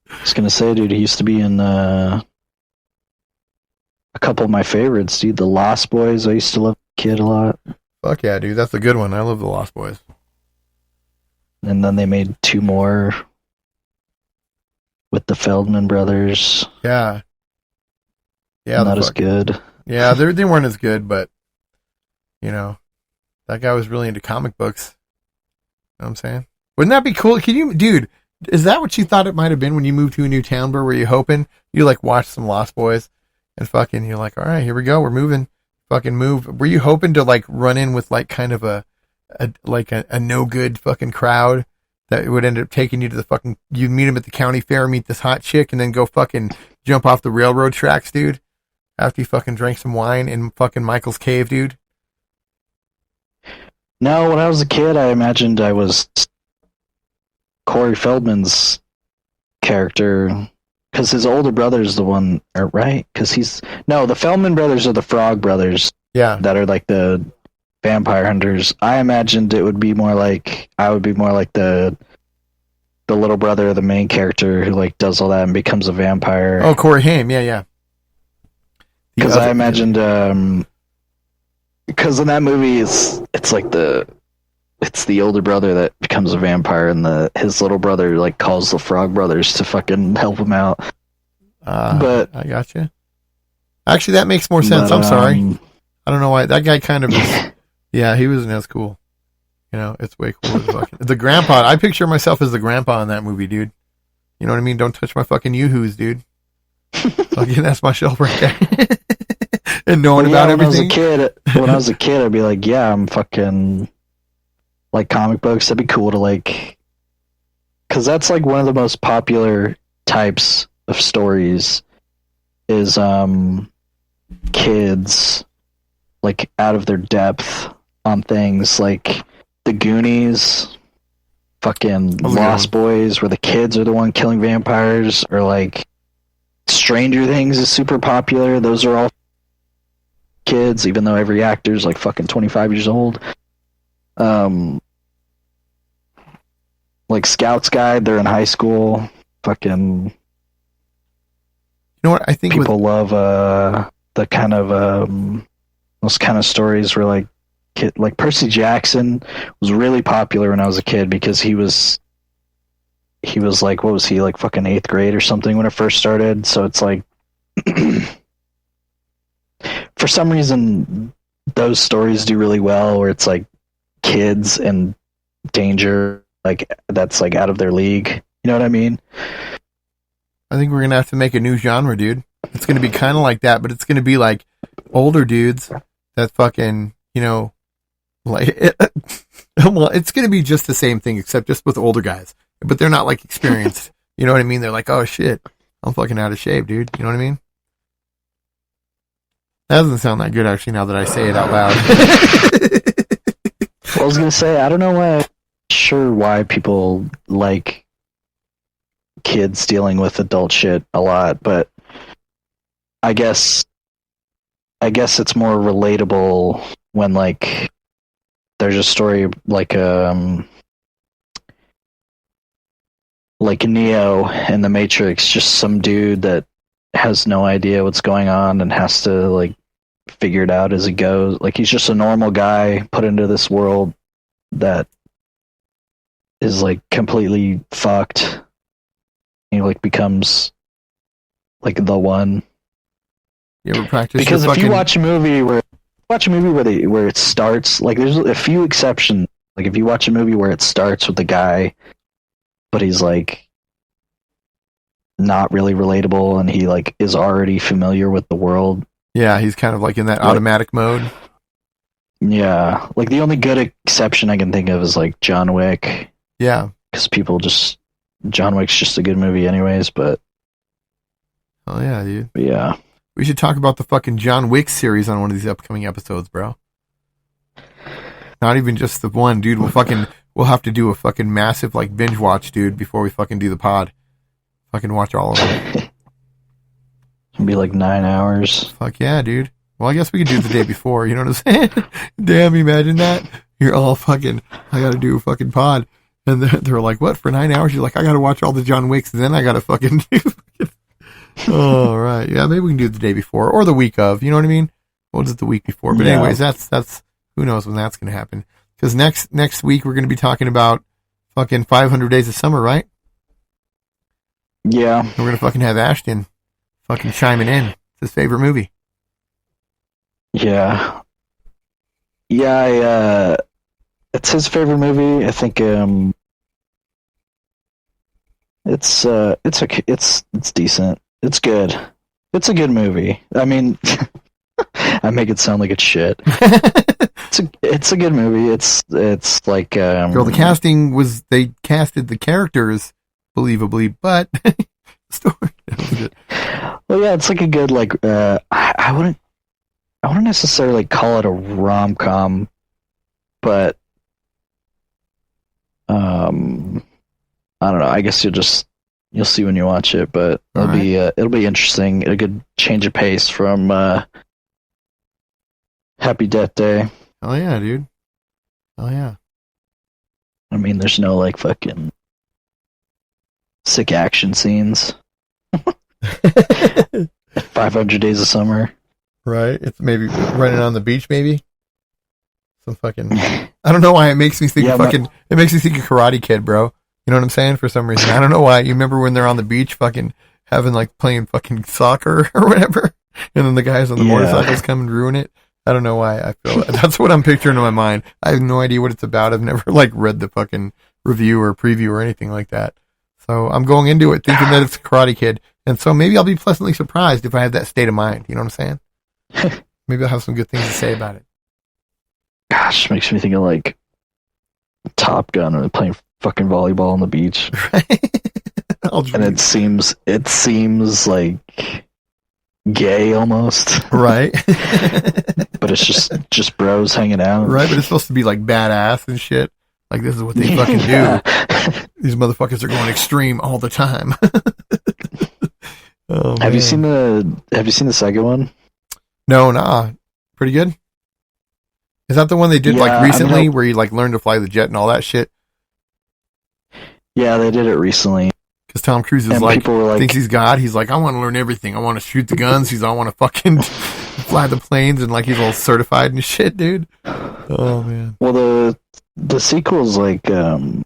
I was going to say, dude, he used to be in a couple of my favorites, dude. The Lost Boys, I used to love the kid a lot. Fuck yeah, dude. That's a good one. I love the Lost Boys. And then they made 2 more with the Feldman brothers. Yeah. Yeah. Not as good. Yeah, they weren't as good, but, you know, that guy was really into comic books. You know what I'm saying? Wouldn't that be cool? Dude, is that what you thought it might have been when you moved to a new town, bro? Were you hoping you like watch some Lost Boys and fucking you're like, all right, here we go. We're moving. Fucking move. Were you hoping to like run in with like kind of a no good fucking crowd that would end up taking you to the fucking, you'd meet him at the county fair, meet this hot chick, and then go fucking jump off the railroad tracks, dude, after you fucking drank some wine in fucking Michael's cave, dude? No, when I was a kid, I imagined I was Corey Feldman's character. Because his older brother's the one, right? Because the Feldman brothers are the Frog brothers. Yeah. That are like the vampire hunters. I imagined it would be more like the little brother of the main character who like does all that and becomes a vampire. Oh, Corey Haim, yeah. Because I imagined, because in that movie it's like it's the older brother that becomes a vampire, and his little brother like calls the Frog Brothers to fucking help him out. But I got you. Actually, that makes more sense. I'm sorry. I don't know why that guy kind of. Yeah, he wasn't as cool. You know, it's way cooler. The grandpa. I picture myself as the grandpa in that movie, dude. You know what I mean? Don't touch my fucking yoo-hoos, dude. Fucking, that's my shelf right there. And knowing about everything. When I was a kid, I'd be like, yeah, I'm fucking like comic books. That'd be cool to like, because that's like one of the most popular types of stories is kids like out of their depth on things like the Goonies, fucking Lost Boys, where the kids are the one killing vampires, or like Stranger Things is super popular. Those are all kids, even though every actor's like fucking 25 years old. Like Scouts Guide, they're in high school. Fucking, you know what I think people love the kind of those kind of stories where like Percy Jackson was really popular when I was a kid because he was like, what was he, like fucking 8th grade or something when it first started. So it's like for some reason those stories do really well where it's like kids and danger, like that's like out of their league. You know what I mean? I think we're gonna have to make a new genre, dude. It's gonna be kind of like that, but it's gonna be like older dudes that fucking, you know, like well, it's gonna be just the same thing except just with older guys, but they're not like experienced. You know what I mean? They're like, oh shit, I'm fucking out of shape, dude. You know what I mean? That doesn't sound that good actually. Now that I say it out loud. Well, I was gonna say, I don't know why people like kids dealing with adult shit a lot, but I guess it's more relatable when like there's a story like Neo in the Matrix, just some dude that has no idea what's going on and has to like figure it out as he goes. Like he's just a normal guy put into this world that is like completely fucked. He like becomes like the one. You ever practice? Because if you watch a movie where it starts, like there's a few exceptions. Like if you watch a movie where it starts with the guy, but he's like not really relatable and he like is already familiar with the world. Yeah, he's kind of like in that automatic mode. Yeah, like the only good exception I can think of is like John Wick. Yeah, because John Wick's just a good movie anyways, but oh yeah, dude. Yeah. We should talk about the fucking John Wick series on one of these upcoming episodes, bro. Not even just the one, dude. We'll have to do a fucking massive like binge watch, dude, before we fucking do the pod. Fucking watch all of them. It'll be like 9 hours. Fuck yeah, dude. Well, I guess we could do it the day before, you know what I'm saying? Damn, imagine that. You're all fucking, I gotta do a fucking pod. And they're like, what, for 9 hours? You're like, I gotta watch all the John Wicks, and then I gotta fucking do. Oh, right. Yeah, maybe we can do it the day before or the week of. You know what I mean? What is it the week before? But anyways, that's who knows when that's going to happen. Because next week we're going to be talking about fucking 500 Days of Summer, right? Yeah. And we're going to fucking have Ashton fucking chiming in. It's his favorite movie. Yeah. Yeah, it's his favorite movie. I think it's decent. It's good. It's a good movie. I mean, I make it sound like it's shit. It's a good movie. It's like girl, the casting was, they casted the characters believably, but story. Well, yeah, it's like a good like I wouldn't necessarily call it a rom-com, but I don't know. I guess you'll see when you watch it, but it'll be interesting. A good change of pace from Happy Death Day. Hell yeah, dude. Hell yeah. I mean, there's no like fucking sick action scenes. 500 Days of Summer. Right? It's maybe running on the beach, maybe. Some fucking. I don't know why it makes me think of fucking. It makes me think of Karate Kid, bro. You know what I'm saying? For some reason, I don't know why. You remember when they're on the beach, fucking having like playing fucking soccer or whatever, and then the guys on the motorcycles come and ruin it. I don't know why I feel that's what I'm picturing in my mind. I have no idea what it's about. I've never like read the fucking review or preview or anything like that. So I'm going into it thinking that it's Karate Kid, and so maybe I'll be pleasantly surprised if I have that state of mind. You know what I'm saying? Maybe I'll have some good things to say about it. Gosh, makes me think of like Top Gun or playing fucking volleyball on the beach. And it seems like gay almost. Right. But it's just bros hanging out. Right, but it's supposed to be like badass and shit. Like this is what they fucking do. These motherfuckers are going extreme all the time. Have you seen the second one? No, nah. Pretty good. Is that the one they did like recently where you like learned to fly the jet and all that shit? Yeah, they did it recently. Because Tom Cruise is thinks he's God. He's like, I want to learn everything. I want to shoot the guns. I want to fucking fly the planes, and like he's all certified and shit, dude. Oh man. Well, the sequel's like it's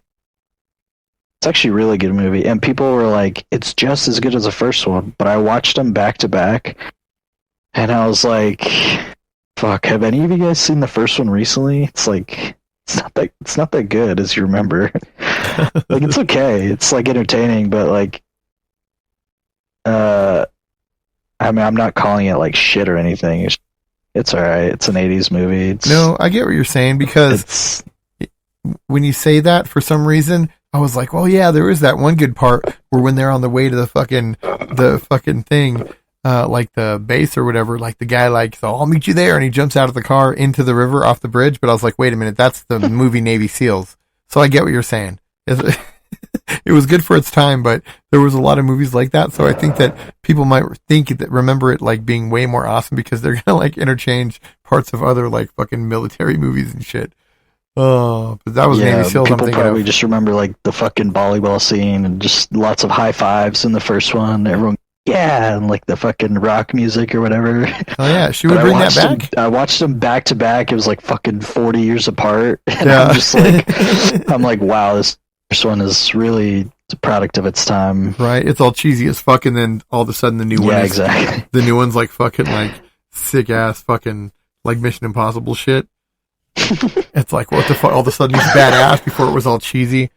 actually a really good movie, and people were like, it's just as good as the first one. But I watched them back to back, and I was like, fuck, have any of you guys seen the first one recently? It's like it's not that good as you remember. Like it's okay. It's like entertaining, but like I mean, I'm not calling it like shit or anything. It's alright. It's an 80s movie. No, I get what you're saying, because when you say that, for some reason, I was like, well, yeah, there is that one good part where when they're on the way to the fucking thing, like the base or whatever, like the guy like, so I'll meet you there, and he jumps out of the car into the river off the bridge. But I was like, wait a minute, that's the movie Navy SEALs. So I get what you're saying. It was good for its time, but there was a lot of movies like that. So I think that people might remember it like being way more awesome because they're gonna like interchange parts of other like fucking military movies and shit. Oh, but that was Navy SEALs. People probably just remember like the fucking volleyball scene and just lots of high fives in the first one. Everyone, yeah, and like the fucking rock music or whatever. Oh yeah, she would bring that back. I watched them back to back. It was like fucking 40 years apart, and I'm just like, I'm like, wow, this one is really a product of its time. Right, it's all cheesy as fuck, and then all of a sudden the new one, exactly. The new one's like fucking like sick ass fucking like Mission Impossible shit. It's like, what the fuck? All of a sudden he's badass before it was all cheesy.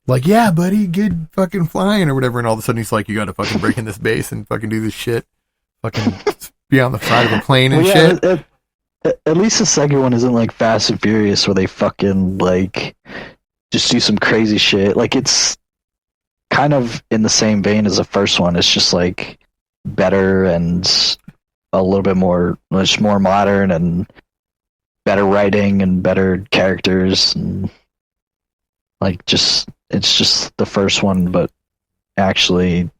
Like, yeah, buddy, good fucking flying or whatever. And all of a sudden he's like, you got to fucking break in this base and fucking do this shit. Fucking be on the side of a plane and shit. At least the second one isn't like Fast and Furious where they fucking like just do some crazy shit. Like it's kind of in the same vein as the first one. It's just like better and a little bit more, much more modern and better writing and better characters and like it's just the first one, but actually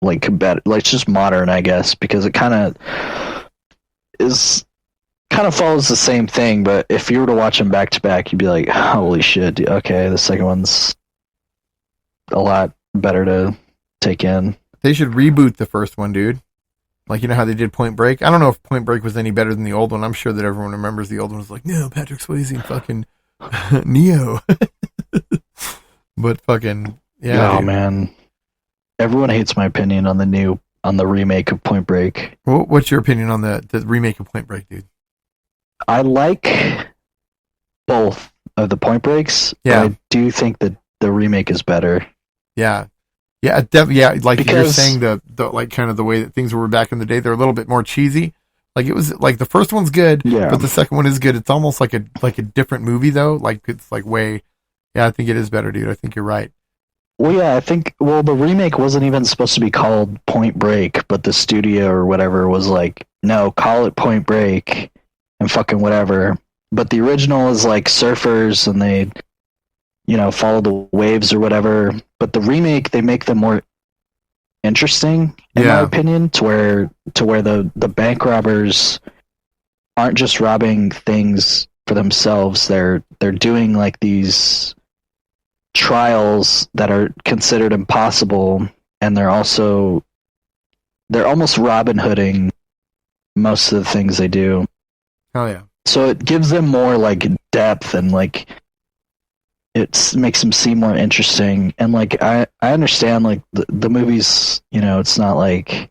like better, like it's just modern, I guess, because it kind of follows the same thing. But if you were to watch them back to back, you'd be like, holy shit, dude, okay, the second one's a lot better to take in. They should reboot the first one, dude. Like, you know how they did Point Break? I don't know if Point Break was any better than the old one. I'm sure that everyone remembers the old one was like, no, Patrick Swayze and fucking Neo. But fucking, yeah. Oh, dude, man. Everyone hates my opinion on the remake of Point Break. What's your opinion on the remake of Point Break, dude? I like both of the Point Breaks. Yeah. But I do think that the remake is better. Yeah. Yeah, like because you're saying, the like kind of the way that things were back in the day, they're a little bit more cheesy. Like it was like the first one's good, but the second one is good. It's almost like a different movie though. Like it's like way, I think it is better, dude. I think you're right. Well, yeah, I think the remake wasn't even supposed to be called Point Break, but the studio or whatever was like, no, call it Point Break and fucking whatever. But the original is like surfers and they, follow the waves or whatever. But the remake, they make them more interesting, in my opinion, to where the bank robbers aren't just robbing things for themselves. They're doing like these trials that are considered impossible, and they're almost Robin Hooding most of the things they do. Oh yeah. So it gives them more like depth, and like makes them seem more interesting. And like I understand like the movies, you know, it's not like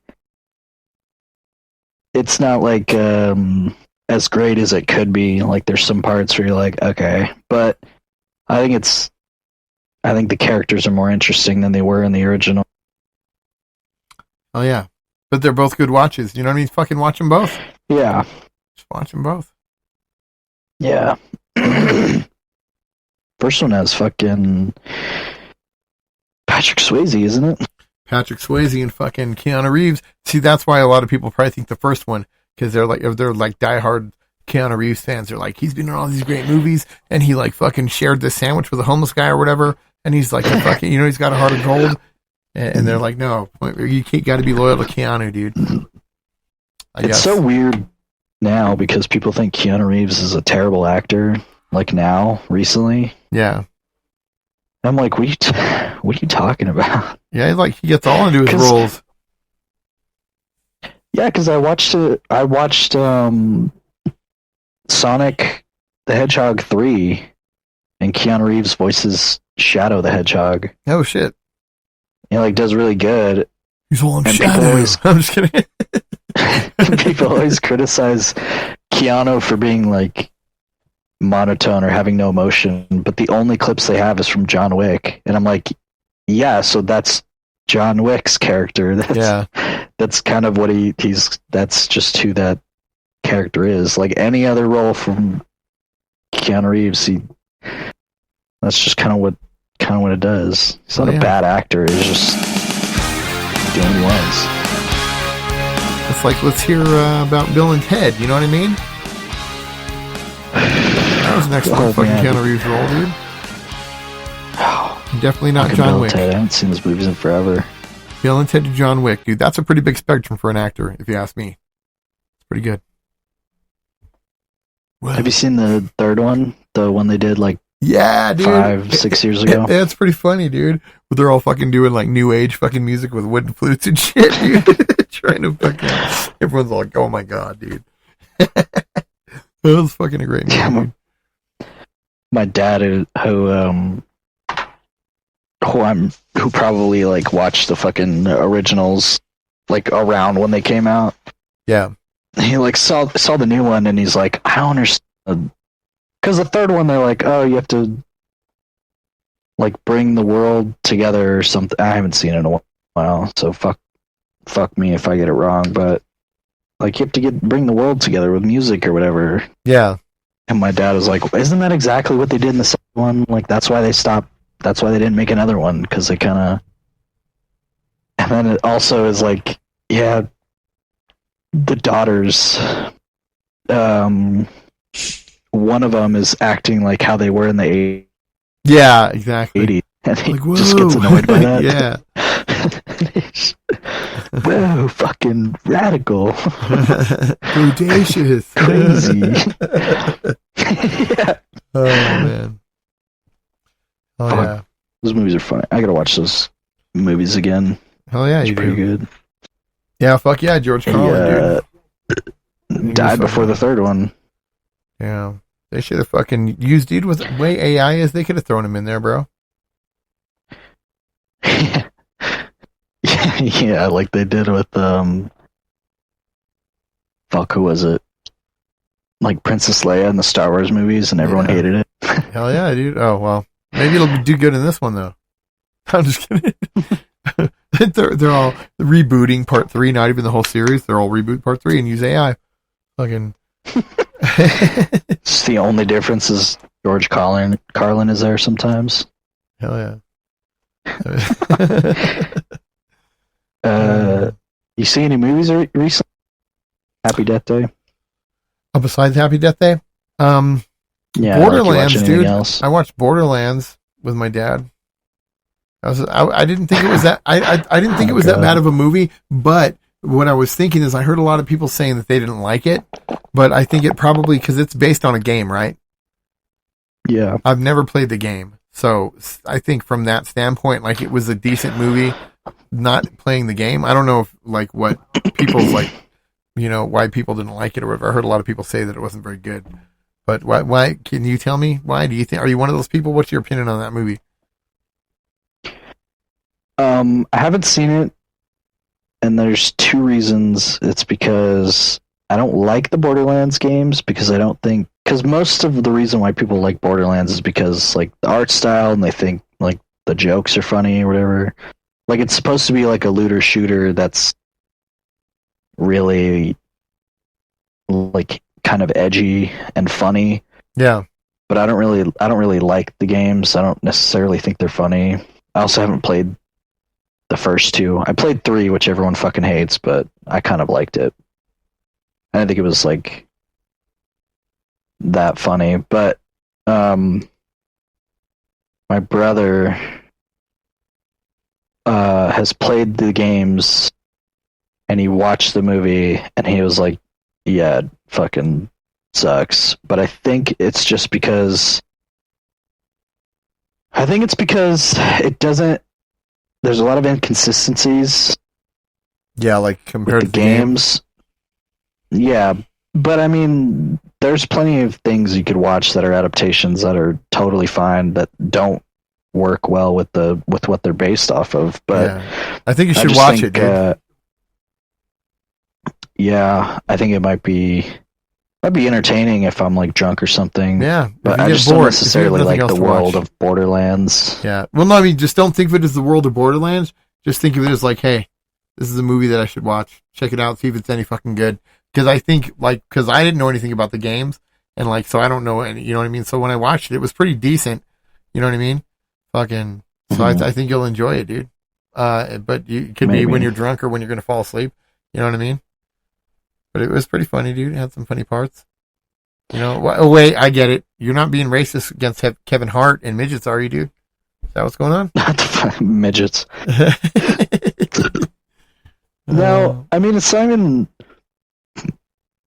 as great as it could be. Like there's some parts where you're like, okay, but I think the characters are more interesting than they were in the original. Oh yeah, but they're both good watches. You know what I mean? Fucking watch them both. Yeah, just watch them both. Yeah. First one has fucking Patrick Swayze, isn't it? Patrick Swayze and fucking Keanu Reeves. See, that's why a lot of people probably think the first one, because they're like diehard Keanu Reeves fans. They're like, he's been in all these great movies, and he like fucking shared this sandwich with a homeless guy or whatever, and he's like a fucking, you know, he's got a heart of gold, and they're like, no, you got to be loyal to Keanu, dude. It's so weird now because people think Keanu Reeves is a terrible actor. Like now, recently. Yeah. I'm like, what are you talking about? Yeah, like he gets all into his roles. Yeah, because I watched Sonic the Hedgehog 3, and Keanu Reeves voices Shadow the Hedgehog. Oh shit! He like does really good. He's all Shadow. I'm just kidding. People always criticize Keanu for being like monotone or having no emotion, but the only clips they have is from John Wick, and I'm like, yeah, so that's John Wick's character. That's kind of what he's. That's just who that character is. Like any other role from Keanu Reeves, that's just kind of what it does. He's not a bad actor. He's just doing what he wants. It's like, let's hear about Bill and Ted. You know what I mean? That was an excellent fucking Keanu Reeves role, dude. Definitely not John Wick. I haven't seen those movies in forever. Bill and Ted to John Wick, dude. That's a pretty big spectrum for an actor, if you ask me. It's pretty good. Well, have you seen the third one? The one they did like dude. 5-6 years ago? It's pretty funny, dude. But they're all fucking doing like new age fucking music with wooden flutes and shit, dude. Trying to fucking... Everyone's like, oh my god, dude. That was fucking a great movie. Yeah, my dad, who probably like watched the fucking originals like around when they came out. Yeah, he like saw the new one, and he's like, I don't understand, because the third one they're like, oh, you have to like bring the world together or something. I haven't seen it in a while, so fuck me if I get it wrong, but like you have to bring the world together with music or whatever. Yeah. And my dad was like, isn't that exactly what they did in the second one? Like, that's why they stopped. That's why they didn't make another one, because they kind of... And then it also is like, yeah, the daughters, one of them is acting like how they were in the 80s. Yeah, exactly. 80s. And he like, just gets annoyed by that. Yeah. Whoa, fucking radical. Audacious. Crazy. Yeah. Oh, man. Oh, yeah. Those movies are funny. I gotta watch those movies again. Hell yeah, it's pretty good. Yeah, fuck yeah, George Carlin, dude. Died before the third one. Yeah. They should have fucking used, dude, with the way AI is, they could have thrown him in there, bro. Yeah, like they did with fuck, who was it? Like Princess Leia in the Star Wars movies, and everyone hated it. Hell yeah, dude. Oh well, maybe it'll do good in this one though. I'm just kidding. they're all rebooting part 3, not even the whole series. They're all reboot part 3 and use AI. Fucking. It's the only difference is George Carlin is there sometimes. Hell yeah. You see any movies recently? Happy Death Day. Oh, besides Happy Death Day, yeah, Borderlands, like dude. Else? I watched Borderlands with my dad. I didn't think it was that. I didn't think it was that bad of a movie. But what I was thinking is, I heard a lot of people saying that they didn't like it. But I think it probably, because it's based on a game, right? Yeah. I've never played the game. So I think from that standpoint, like, it was a decent movie. Not playing the game, I don't know if, like, what people's, like, you know, why people didn't like it or whatever. I heard a lot of people say that it wasn't very good. But why can you tell me why? Do you think, are you one of those people? What's your opinion on that movie? I haven't seen it, and there's two reasons. It's because I don't like the Borderlands games, because most of the reason why people like Borderlands is because, like, the art style, and they think, like, the jokes are funny or whatever. Like, it's supposed to be like a looter shooter that's really, like, kind of edgy and funny. Yeah. But I don't really like the games. I don't necessarily think they're funny. I also haven't played the first two. I played 3, which everyone fucking hates, but I kind of liked it. I didn't think it was, like, that funny. But my brother has played the games, and he watched the movie, and he was like, yeah, it fucking sucks. But I think it's just because it doesn't, there's a lot of inconsistencies. Yeah, like, compared to the games. Yeah, but I mean, there's plenty of things you could watch that are adaptations that are totally fine, that don't work well with what they're based off of. But yeah. I think you should watch it, dude. Yeah, I think it might be entertaining if I'm, like, drunk or something. Yeah, but I just don't necessarily like the world of Borderlands. Yeah, well, no, I mean, just don't think of it as the world of Borderlands. Just think of it as, like, hey, this is a movie that I should watch. Check it out, see if it's any fucking good. Because I think, like, because I didn't know anything about the games, and, like, so I don't know any, you know what I mean? So when I watched it, it was pretty decent. You know what I mean? Fucking, so I think you'll enjoy it, dude. But it could be when you're drunk or when you're going to fall asleep. You know what I mean? But it was pretty funny, dude. It had some funny parts. You know, oh, wait, I get it. You're not being racist against Kevin Hart and midgets, are you, dude? Is that what's going on? Midgets. No, I mean, it's not even...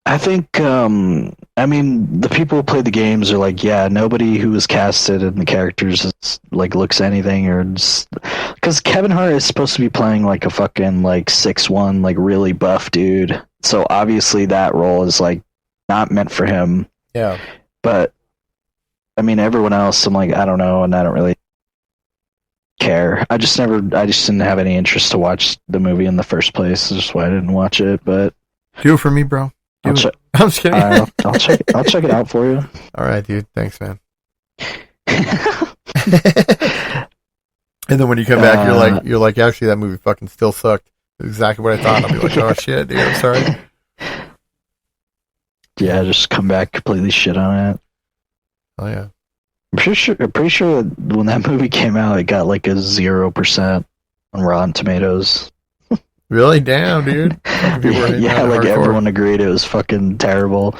I think, I mean, the people who play the games are like, yeah, nobody who was casted in the characters is, like, looks anything, or just... Because Kevin Hart is supposed to be playing, like, a fucking, like, 6'1", like, really buff dude. So obviously that role is, like, not meant for him. Yeah. But, I mean, everyone else, I'm like, I don't know, and I don't really care. I just didn't have any interest to watch the movie in the first place. That's why I didn't watch it, but... Do it for me, bro. I'm just kidding. I'll check it out for you. All right, dude. Thanks, man. And then when you come back, you're like, actually, that movie fucking still sucked. That's exactly what I thought. I'll be like, oh shit, dude, I'm sorry. Yeah, just come back, completely shit on it. Oh yeah. I'm pretty sure that when that movie came out, it got like a 0% on Rotten Tomatoes. Really? Damn, dude. Yeah, like everyone agreed it was fucking terrible.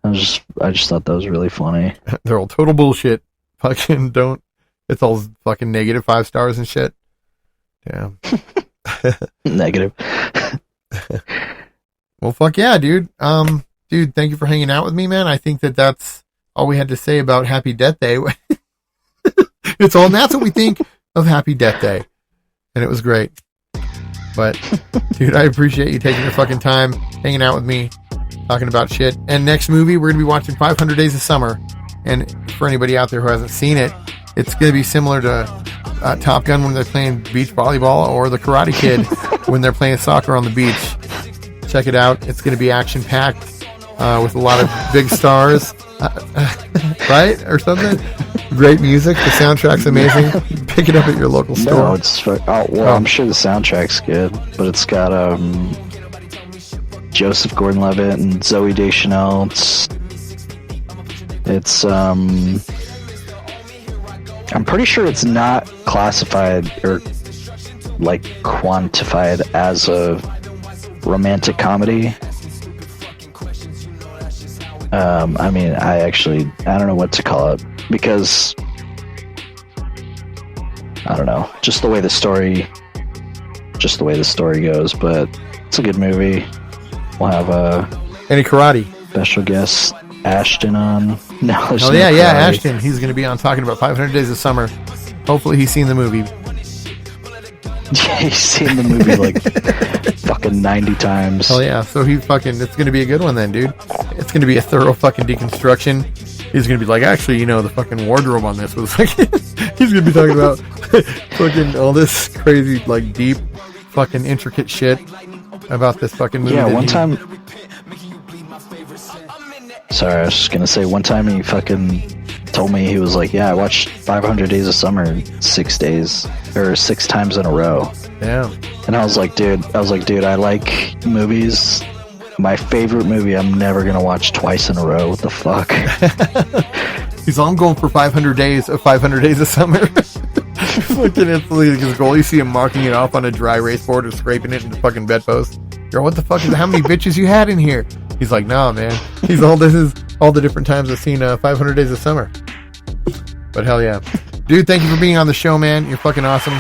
I just thought that was really funny. They're all total bullshit. Fucking don't. It's all fucking negative 5 stars and shit. Damn. Negative. Well, fuck yeah, dude. Dude, thank you for hanging out with me, man. I think that that's all we had to say about Happy Death Day. And that's what we think of Happy Death Day. And it was great. But, dude, I appreciate you taking your fucking time, hanging out with me, talking about shit. And next movie, we're going to be watching 500 Days of Summer. And for anybody out there who hasn't seen it, it's going to be similar to Top Gun when they're playing beach volleyball, or The Karate Kid when they're playing soccer on the beach. Check it out. It's going to be action-packed with a lot of big stars. Right? Or something? Great music. The soundtrack's amazing. Pick it up at your local store. No, it's I'm sure the soundtrack's good, but it's got Joseph Gordon-Levitt and Zooey Deschanel. It's I'm pretty sure it's not classified or like quantified as a romantic comedy. I mean, I don't know what to call it, because I don't know, just the way the story goes, but it's a good movie. We'll have any karate special guest Ashton on. No, there's Oh no yeah, yeah, karate. Ashton. He's going to be on talking about 500 Days of Summer. Hopefully he's seen the movie. Yeah, he's seen the movie like fucking 90 times. Hell yeah. So it's going to be a good one then, dude. It's going to be a thorough fucking deconstruction. He's going to be like, actually, the fucking wardrobe on this was like, he's going to be talking about fucking all this crazy, like deep, fucking intricate shit about this fucking movie. Yeah, one time. Sorry, I was just going to say, one time he fucking told me, he was like, yeah, I watched 500 Days of Summer in 6 days, or 6 times in a row. Yeah. And I was like, dude, I like movies. My favorite movie I'm never going to watch twice in a row. What the fuck? He's all, I'm going for 500 days of Summer. Fucking instantly his goal. You see him marking it off on a dry erase board or scraping it into fucking bedpost. Yo, what the fuck is how many bitches you had in here? He's like, nah, man. This is all the different times I've seen 500 Days of Summer. But hell yeah. Dude, thank you for being on the show, man. You're fucking awesome.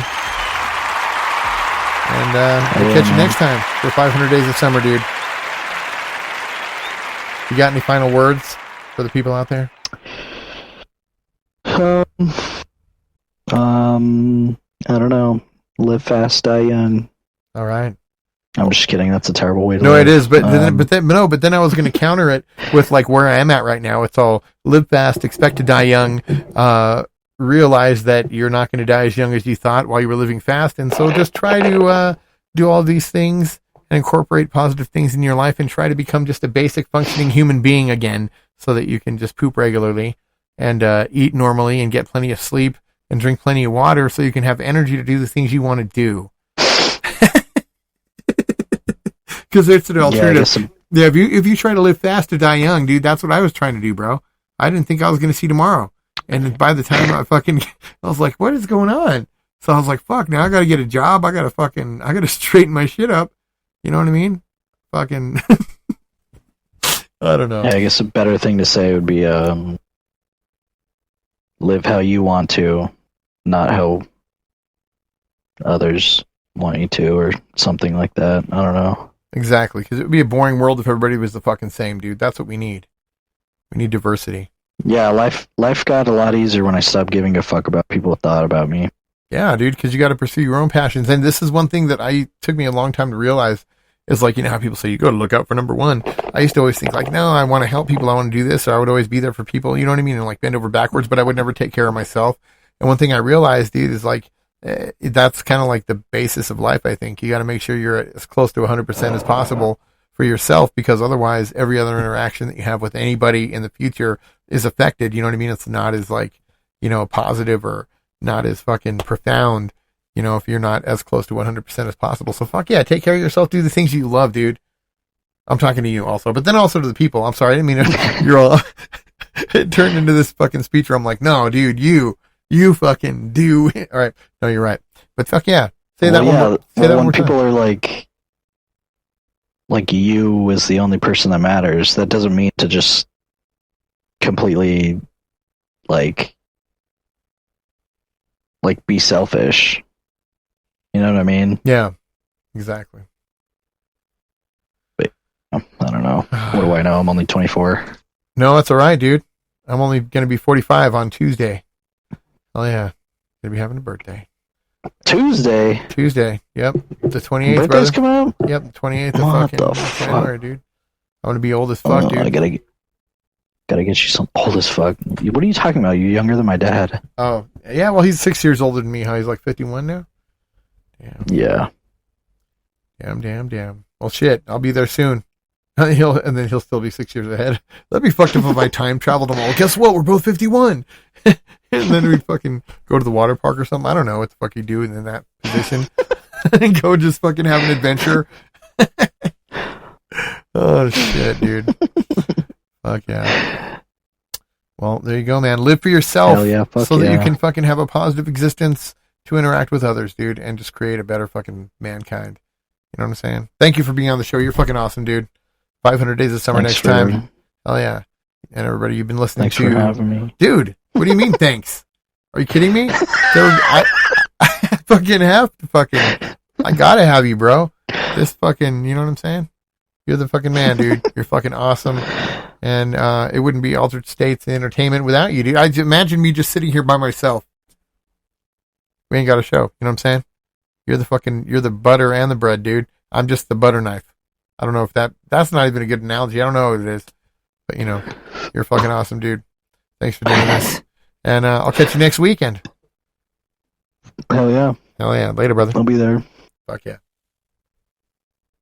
And we'll catch you next time for 500 Days of Summer, dude. You got any final words for the people out there? I don't know. Live fast, die young. All right. I'm just kidding. That's a terrible way to No, live. it is, but then I was going to counter it with like where I am at right now. It's all live fast, expect to die young, realize that you're not going to die as young as you thought while you were living fast, and so just try to do all these things and incorporate positive things in your life and try to become just a basic functioning human being again, so that you can just poop regularly and eat normally and get plenty of sleep and drink plenty of water, so you can have energy to do the things you want to do. Because it's an alternative. Yeah, if you try to live fast to die young, dude, that's what I was trying to do, bro. I didn't think I was going to see tomorrow. And by the time I was like, what is going on? So I was like, fuck, now I got to get a job. I got to straighten my shit up. You know what I mean? Fucking, I don't know. Yeah, I guess a better thing to say would be, live how you want to, not how others want you to, or something like that. I don't know. Exactly, because it would be a boring world if everybody was the fucking same, dude. That's what we need. We need diversity. Yeah, life got a lot easier when I stopped giving a fuck about people thought about me. Yeah, dude, because you got to pursue your own passions. And this is one thing that took me a long time to realize is like, how people say you got to look out for number one. I used to always think like, no, I want to help people. I want to do this. Or I would always be there for people. You know what I mean? And like bend over backwards, but I would never take care of myself. And one thing I realized, dude, is like, that's kind of like the basis of life. I think you got to make sure you're as close to 100% as possible for yourself, because otherwise every other interaction that you have with anybody in the future is affected. You know what I mean? It's not as like, positive or not as fucking profound, if you're not as close to 100% as possible. So fuck yeah, take care of yourself. Do the things you love, dude. I'm talking to you also, but then also to the people. I'm sorry. I didn't mean to, you're all, it turned into this fucking speech where I'm like, no, dude, you fucking do. All right. No, you're right. But fuck yeah. Say that one more time. When people are like you is the only person that matters, that doesn't mean to just completely like be selfish. You know what I mean? Yeah, exactly. But I don't know. What do I know? I'm only 24. No, that's all right, dude. I'm only going to be 45 on Tuesday. Oh yeah. Going to be having a birthday. Tuesday? Yep. The 28th, Birthday's brother. coming up? Yep, the 28th What of the fucking January, dude. I want to be old as fuck, dude. I gotta get you some old as fuck. What are you talking about? You're younger than my dad. Oh, yeah, well, he's 6 years older than me. He's like 51 now? Damn. Yeah. Damn. Well, shit, I'll be there soon. And then he'll still be 6 years ahead. That'd be fucked up if I time traveled them all. Guess what? We're both 51. And then we'd fucking go to the water park or something. I don't know what the fuck you do in that position. And go just fucking have an adventure. Oh, shit, dude. Fuck yeah. Well, there you go, man. Live for yourself. Hell yeah, so that you can fucking have a positive existence to interact with others, dude, and just create a better fucking mankind. You know what I'm saying? Thank you for being on the show. You're fucking awesome, dude. 500 Days of Summer next time. Hell yeah. And everybody, you've been listening Thanks for having me. Dude, what do you mean thanks? Are you kidding me? I fucking have to fucking... I gotta have you, bro. This fucking... You know what I'm saying? You're the fucking man, dude. You're fucking awesome. And it wouldn't be Altered States Entertainment without you, dude. I imagine me just sitting here by myself. We ain't got a show. You know what I'm saying? You're the butter and the bread, dude. I'm just the butter knife. I don't know if that's not even a good analogy. I don't know what it is. But, you're fucking awesome, dude. Thanks for doing this. And I'll catch you next weekend. Hell yeah. Hell yeah. Later, brother. I'll be there. Fuck yeah.